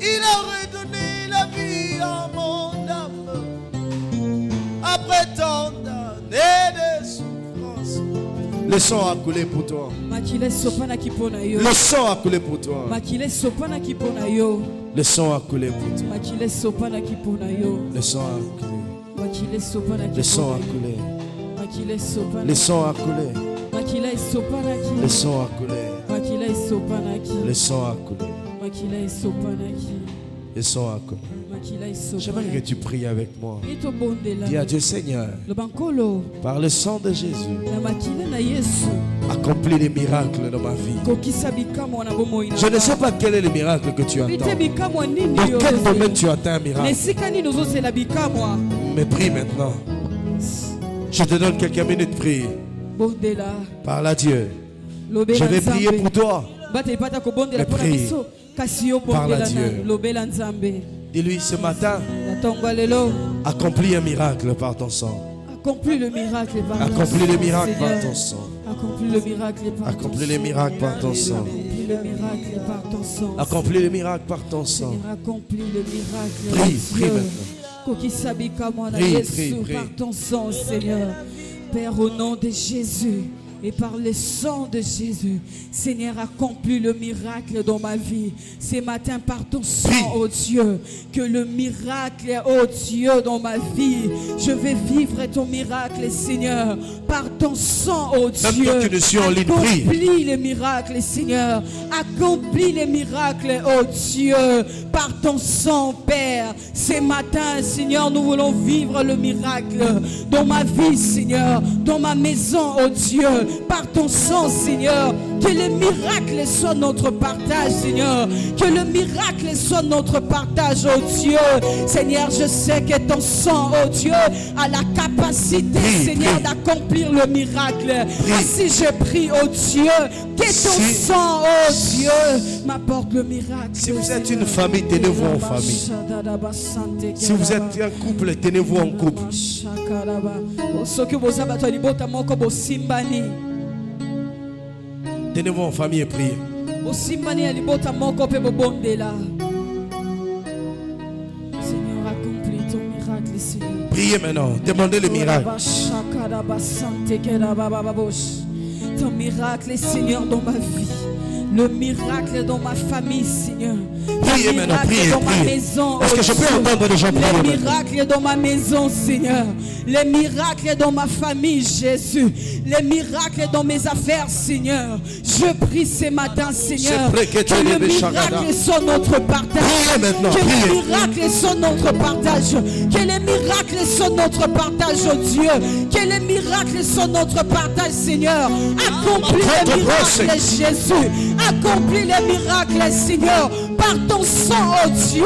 Il a redonné la vie à mon âme après tant d'années de souffrance. Le sang a coulé pour toi. Le sang a coulé pour toi. Le sang a coulé pour toi. Le sang a coulé. Le sang a coulé. Le sang a coulé. Le sang a coulé. Le sang a coulé. Le sang a coulé. J'aimerais que tu pries avec moi. Dis à Dieu, Seigneur, par le sang de Jésus, accomplis les miracles dans ma vie. Je ne sais pas quel est le miracle que tu attends. Dans quel domaine tu attends un miracle? Mais prie maintenant. Je te donne quelques minutes, prie. Parle à Dieu. Je vais prier pour toi. Mais prie. Parle à Dieu. Dis-lui ce matin, accomplis un miracle par ton sang. Accomplis le miracle par ton sang. Accomplis le miracle par ton sang. Accomplis le miracle par ton sang. Accomplis le miracle par ton sang. Accomplis le miracle par ton sang. Accomplis le miracle par ton sang. Prie, Prie maintenant. Par ton sang, Seigneur. Père, au nom de Jésus. Et par le sang de Jésus, Seigneur, accomplis le miracle dans ma vie. Ce matin, par ton sang, oh Dieu, que le miracle, oh Dieu, dans ma vie, je vais vivre ton miracle, Seigneur. Par ton sang, oh Dieu, accomplis les miracles, Seigneur. Accomplis les miracles, oh Dieu, par ton sang, Père. Ce matin, Seigneur, nous voulons vivre le miracle dans ma vie, Seigneur, dans ma maison, oh Dieu. Par ton sang, Seigneur, que le miracle soit notre partage, Seigneur. Que le miracle soit notre partage, oh Dieu. Seigneur, je sais que ton sang, oh Dieu, a la capacité, Seigneur, d'accomplir le miracle. Ainsi je prie, oh Dieu, que ton sang, oh Dieu, m'apporte le miracle. Si vous êtes une famille, tenez-vous en famille. Si vous êtes un couple, tenez-vous en couple. Tenez-vous en famille et priez. Seigneur, accomplis ton miracle, Seigneur. Priez maintenant, demandez le miracle. Ton miracle, Seigneur, dans ma vie. Le miracle dans ma famille, Seigneur. Priez maintenant, priez, dans ma maison. Est-ce que je peux entendre les gens prier? Les miracles dans ma maison, Seigneur. Les miracles dans ma famille, Jésus. Les miracles dans mes affaires, Seigneur. Je prie ce matin, Seigneur, que le miracle soit notre partage. Que le miracle soit notre partage. Que les miracles soient notre partage, oh Dieu. Que les miracles soient notre partage, Seigneur. Accomplis les miracles, Jésus. Accomplis les miracles, Seigneur. Par ton sang, oh Dieu.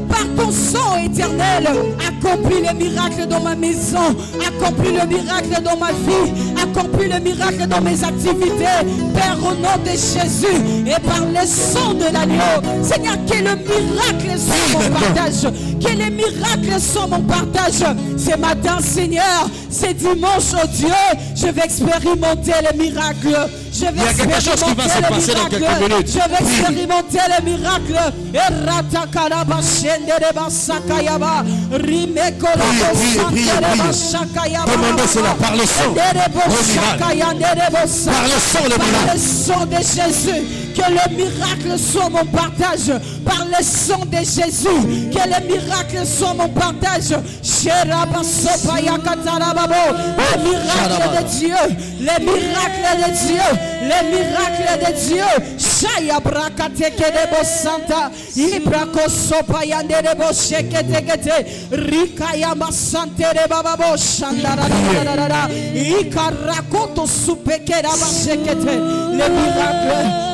Par ton sang éternel. Accomplis les miracles dans ma maison. Accomplis le miracle dans ma vie. Accomplis le miracle dans mes activités. Père, au nom de Jésus. Et par le sang de l'agneau. Seigneur, que le miracle soit mon partage. Que les miracles soient mon partage. Ce matin, Seigneur, c'est dimanche, oh Dieu. Je vais expérimenter les miracles. Je vais expérimenter les miracles. Je vais expérimenter les miracles. Demandez cela par le sang. Par le sang, le miracle. Par le sang de Jésus. Que le miracle soit mon partage par le sang de Jésus. Que le miracle soit mon partage. Le miracle de Dieu. Le miracle de Dieu. Le miracle de Dieu. Shaya brakateke de Bosanta. Ibrako sopa yande de Boshekete. Rikaya masante de Bababo Shandara. Ikarakoto supeke da Bashekete.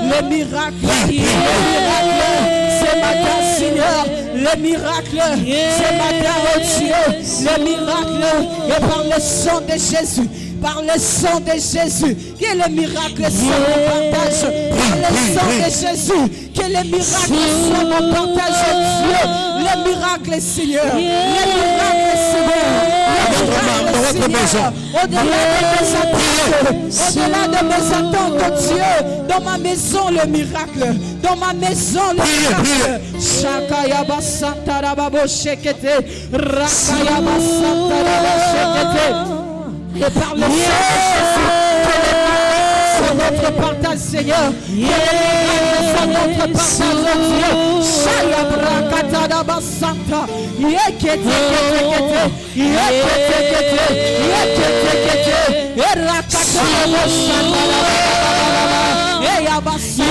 Le miracle, ce matin, Seigneur, le miracle, ce matin, oh Dieu, le miracle est par le sang de Jésus. Par le sang de Jésus, que le miracle soit mon partage. Par le sang de Jésus, que le miracle soit mon partage, Dieu. Le miracle, Seigneur. Le miracle, Seigneur. Le miracle, Seigneur. Au-delà de mes attentes, oh Dieu. Dans ma maison, le miracle. Dans ma maison, le miracle. Shakayaba Santa Rababo Shekete. Rakayaba Santa Rababo Shekete. Et par le sang de Jésus, que le miracle soit notre partage, Seigneur. Que le miracle soit notre partage, Dieu. Shaya brakata basanta. Yekete. Erakata basanta. Eyabasa.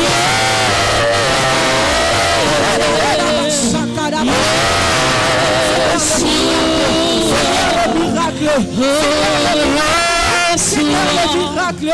Seigneur le miracle,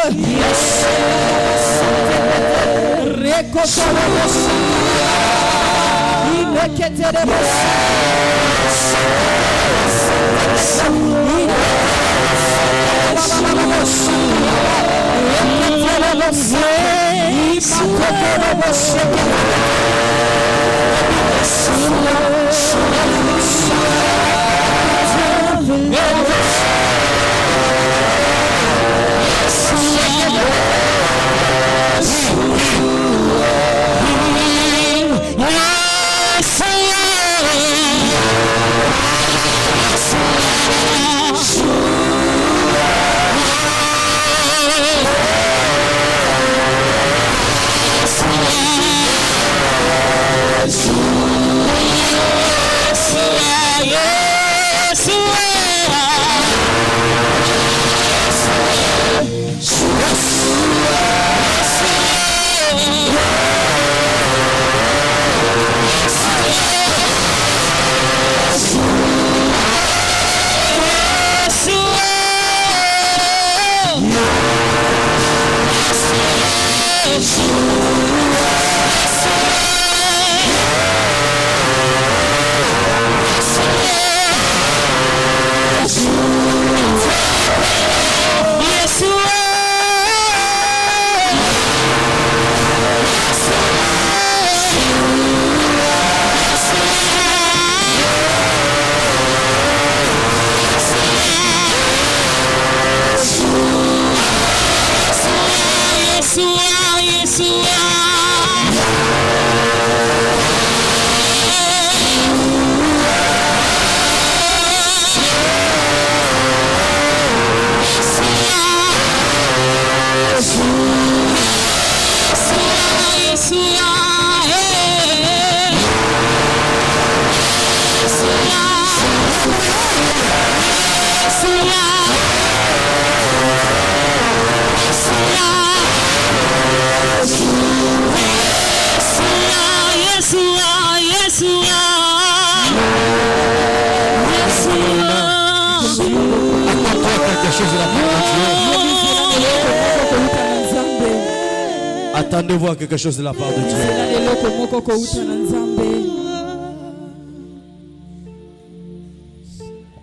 Attendez voir quelque chose de la part de Dieu.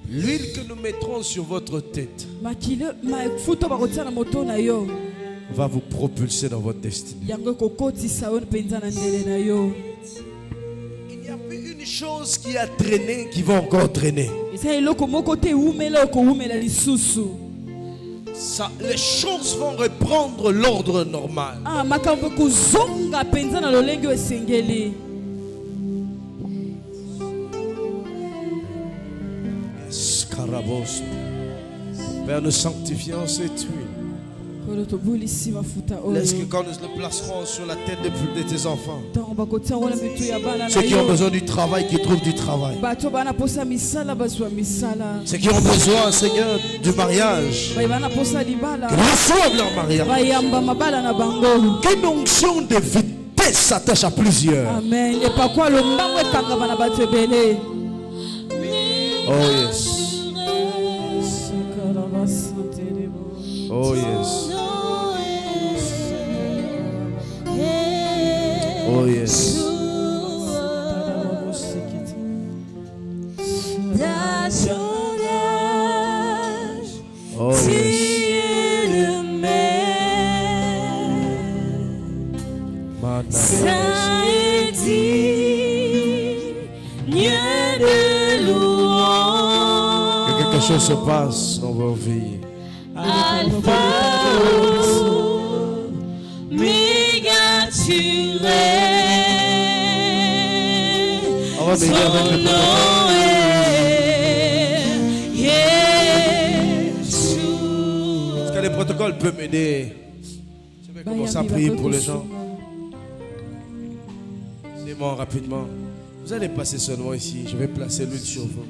L'huile que nous mettrons sur votre tête va vous propulser dans votre destinée. Il n'y a plus une chose qui a traîné qui va encore traîner. Les choses vont reprendre l'ordre normal. Père, nous sanctifions cette huile Laisse que quand nous le placerons sur la tête de tes enfants, ceux qui ont besoin du travail, qui trouvent du travail. Ceux qui ont besoin, Seigneur, du mariage, qu'ils reçoivent leur mariage. Qu'une onction de vitesse s'attache à plusieurs. Amen. Oh yes. Oh yes. Oh yes. Oh yes. Que quelque chose se passe dans vos vies. Alpha, Omega, tu règnes. Son nom est Jésus. Est-ce que les protocoles peuvent m'aider? Je vais commencer à prier pour les gens. C'est bon, rapidement. Vous allez passer seulement ici. Je vais placer l'huile sur vous.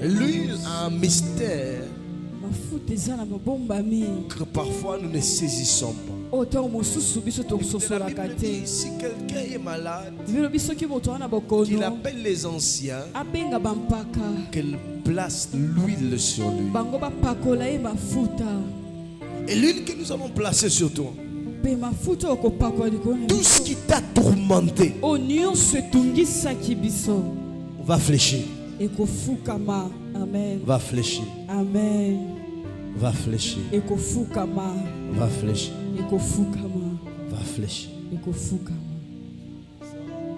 L'huile a un mystère que parfois nous ne saisissons pas. La Bible dit, si quelqu'un est malade, qu'il appelle les anciens, qu'il place l'huile sur lui. Et l'huile que nous avons placée sur toi, tout ce qui t'a tourmenté va fléchir. Amen. Va fléchir. Amen. Va fléchir. Va fléchir. Va fléchir.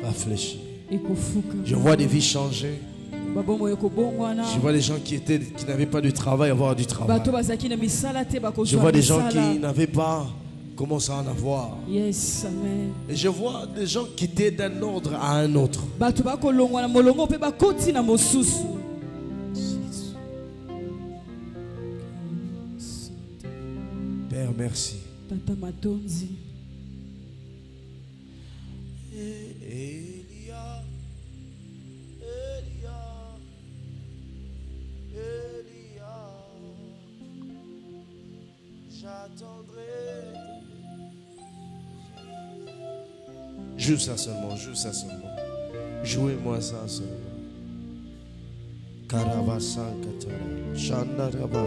Va fléchir. Je vois des vies changer. Je vois des gens qui n'avaient pas de travail avoir du travail. Je vois des gens qui n'avaient pas commencé à en avoir. Yes, amen. Et je vois des gens quitter d'un ordre à un autre. Père, merci. Joue ça seulement, joue ça seulement. Jouez-moi ça seulement. Karavasan katara, Shandaraba,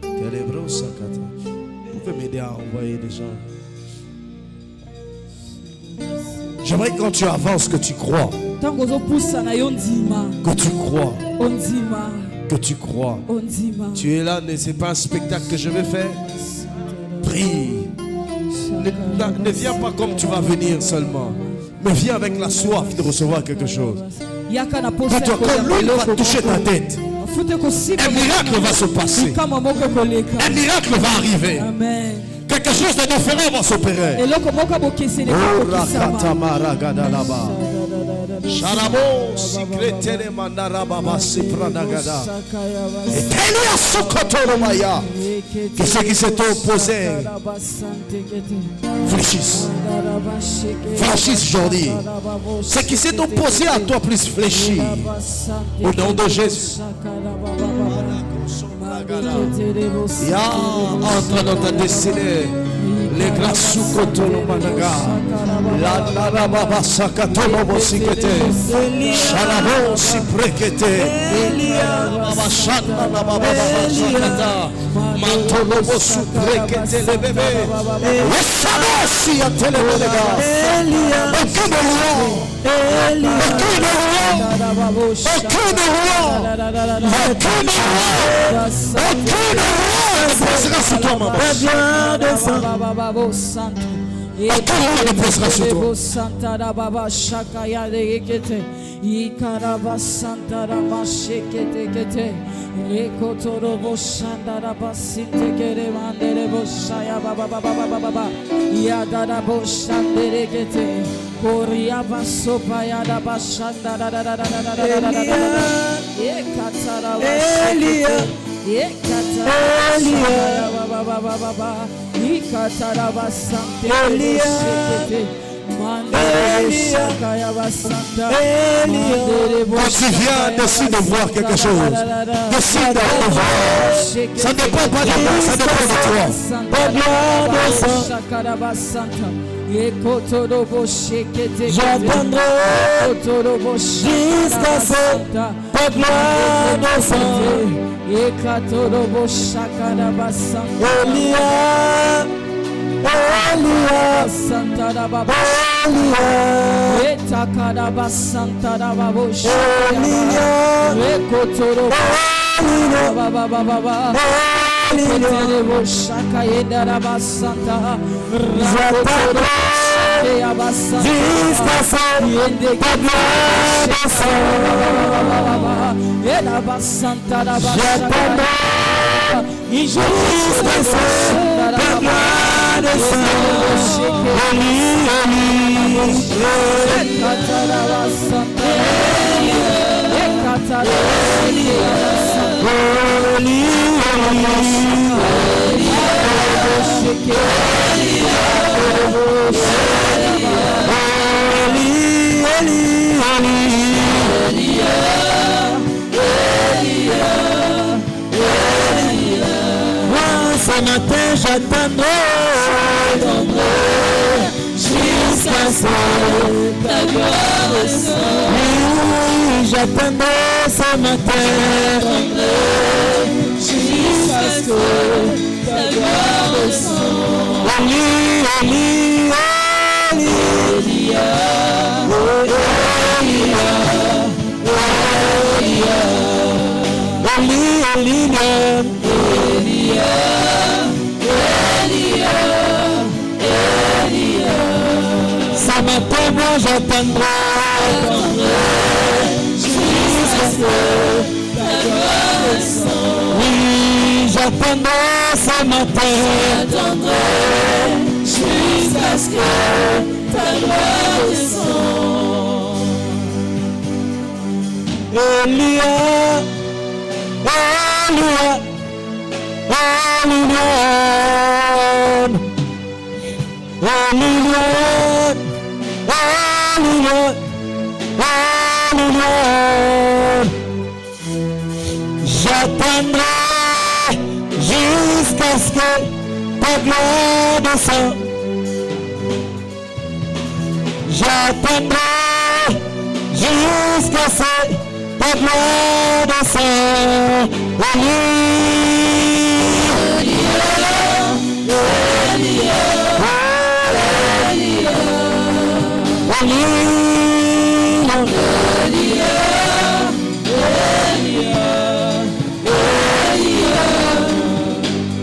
Telebrosa katara. Vous pouvez m'aider à envoyer des gens. J'aimerais que quand tu avances que tu crois. Que tu crois. Que tu crois. Tu es là, c'est pas un spectacle que je vais faire. Prie. Ne viens pas comme tu vas venir seulement, mais viens avec la soif de recevoir quelque chose. Quand l'huile va toucher ta tête, un miracle va se passer. Un miracle va arriver. Quelque chose de différent va s'opérer. Shalamo, Sikretele Mandarababa Sipranagada. Et Telia Sokotoromaya. Que ceux qui s'est opposés fléchissent. Fléchissent aujourd'hui. Ceux qui s'est opposé à toi plus fléchis. Au nom de Jésus. Ya, entre dans ta destinée. Les grâces sous Kotono Managa. La Narababa Sakatono Sikete. Shalabo Siprekete. Baba Shana Baba Sakata. Mantolobo Suprekete le bébé. Resanosi à Telemolega. Aucun de roi. Aucun de roi. Aucun de roi. Aucun de roi. Aucun de roi. Posera sur toi, maman. Aucun ne posera sur toi. Quand tu viens, décide de voir quelque chose. Décide de voir. Ça ne dépend pas de moi, ça dépend de toi. J'attendrai jusqu'à ce que ta gloire descende. Elia, Santa da Baba, Etakada Basanta da Babush, Ekotoro Baba Baba, Eterebo Shaka Yeda Basanta, Rakotoro Abasanta, Yende Eda Basanta da Basanta. Ce matin j'attendrai jusqu'à ce que ta gloire descende. Oui, j'attendrai ce matin jusqu'à ce que ta gloire descende. Ce matin, moi j'attendrai jusqu'à ce que ta gloire descende. Oui, j'attendrai ce matin. J'attendrai jusqu'à ce que ta gloire descende. Elia, Elia, Elia, Elia. J'attendrai jusqu'à ce que ta gloire descende. J'attendrai jusqu'à ce que ta gloire descende.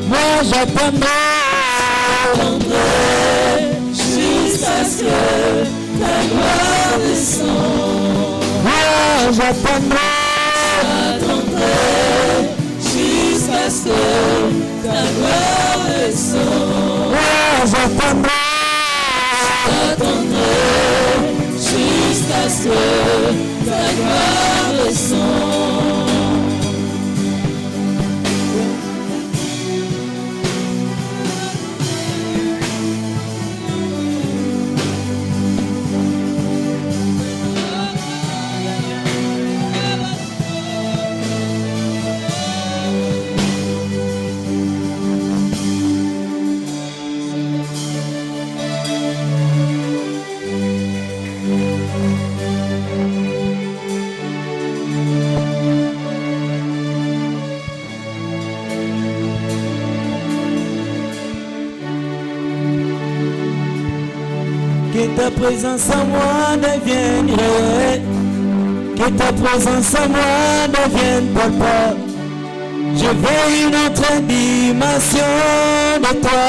Moi j'attendrai jusqu'à ce que ta gloire descende. Moi j'attendrai jusqu'à ce que ta gloire descende. Moi j'attendrai jusqu'à ce que ta gloire descende. Que ta présence en moi devienne réelle, que ta présence en moi devienne palpable. Je veux une autre dimension de toi.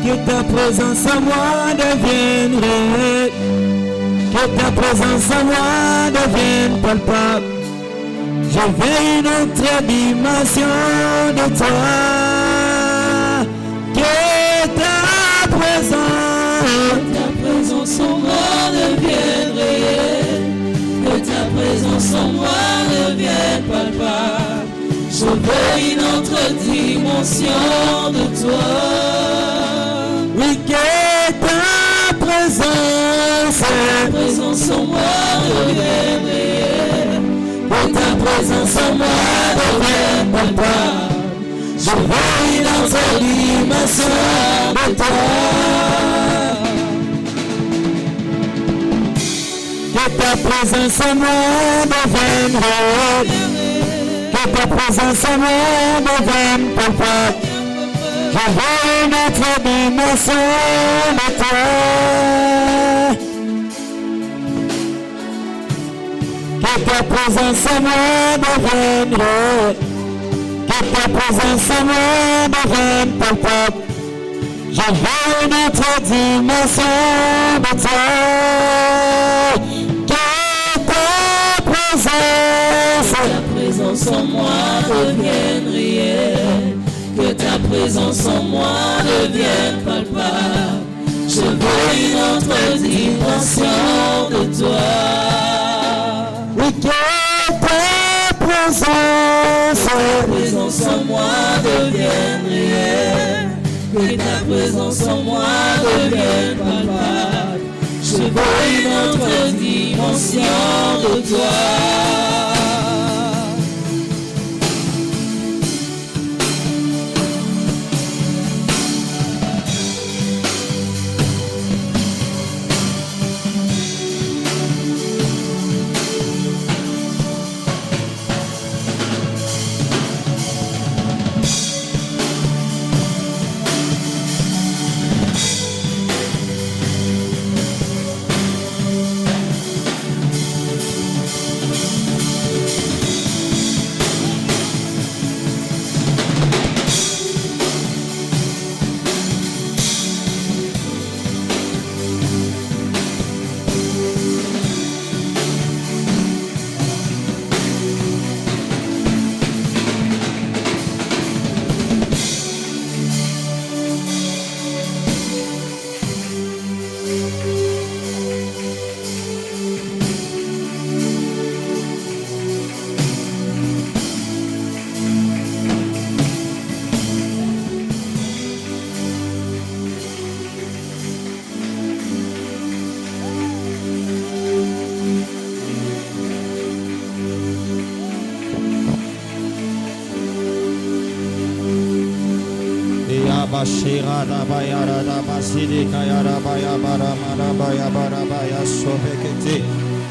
Que ta présence en moi devienne réelle, que ta présence en moi devienne palpable. Je veux une autre dimension de toi. Que présence en moi devienne palpable. Je veux une autre dimension de toi. Oui, que ta présence en moi devienne réelle. Que ta présence en moi devienne palpable. Je veux une autre dimension de toi. Que ta présence en moi devienne réelle. Que ta présence en moi devienne palpable. Je veux une autre dimension de toi. Que ta présence en moi devienne réelle. Que ta présence en moi devienne palpable. Je veux une autre dimension de toi. Que ta présence en moi devienne réelle. Que ta présence en moi devienne palpable. Je veux une autre dimension de toi. Oui, que ta présence en moi devienne réelle. Que ta présence en moi devienne palpable. Je veux une autre dimension de toi. Bashira da bayara da basidi kayara baya bara mara baya bara baya sobekete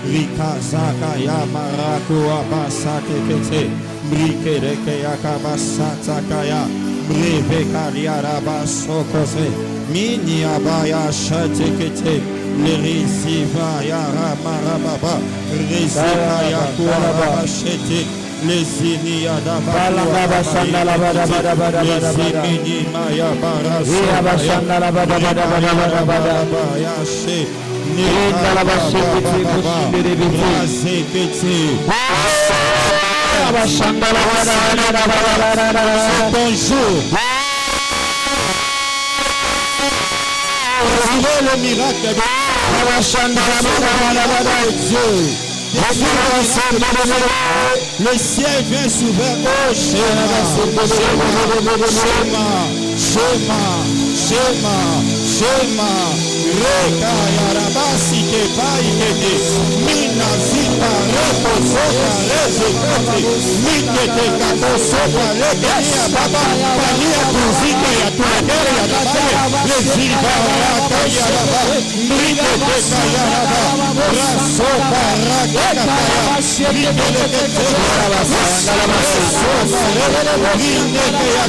Rika zaka ya maraku abasate kete Brike reke yakabasata kaya Breve kaliara basokose Mini abaya shate kete Leriziva yara marababa Rizika yakuara bashete les inia da le miracle de le ciel vient s'ouvrir. Oh, Shema, Reka yarabasi ke paikete mina zita repo soka rezekete minete kako soka legeia baba palia kuzika ya tuakere ya babaye leziva raka yaraba minete kayaraba rasoka raka kaya minete yarabasa soka minete ya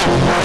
Santa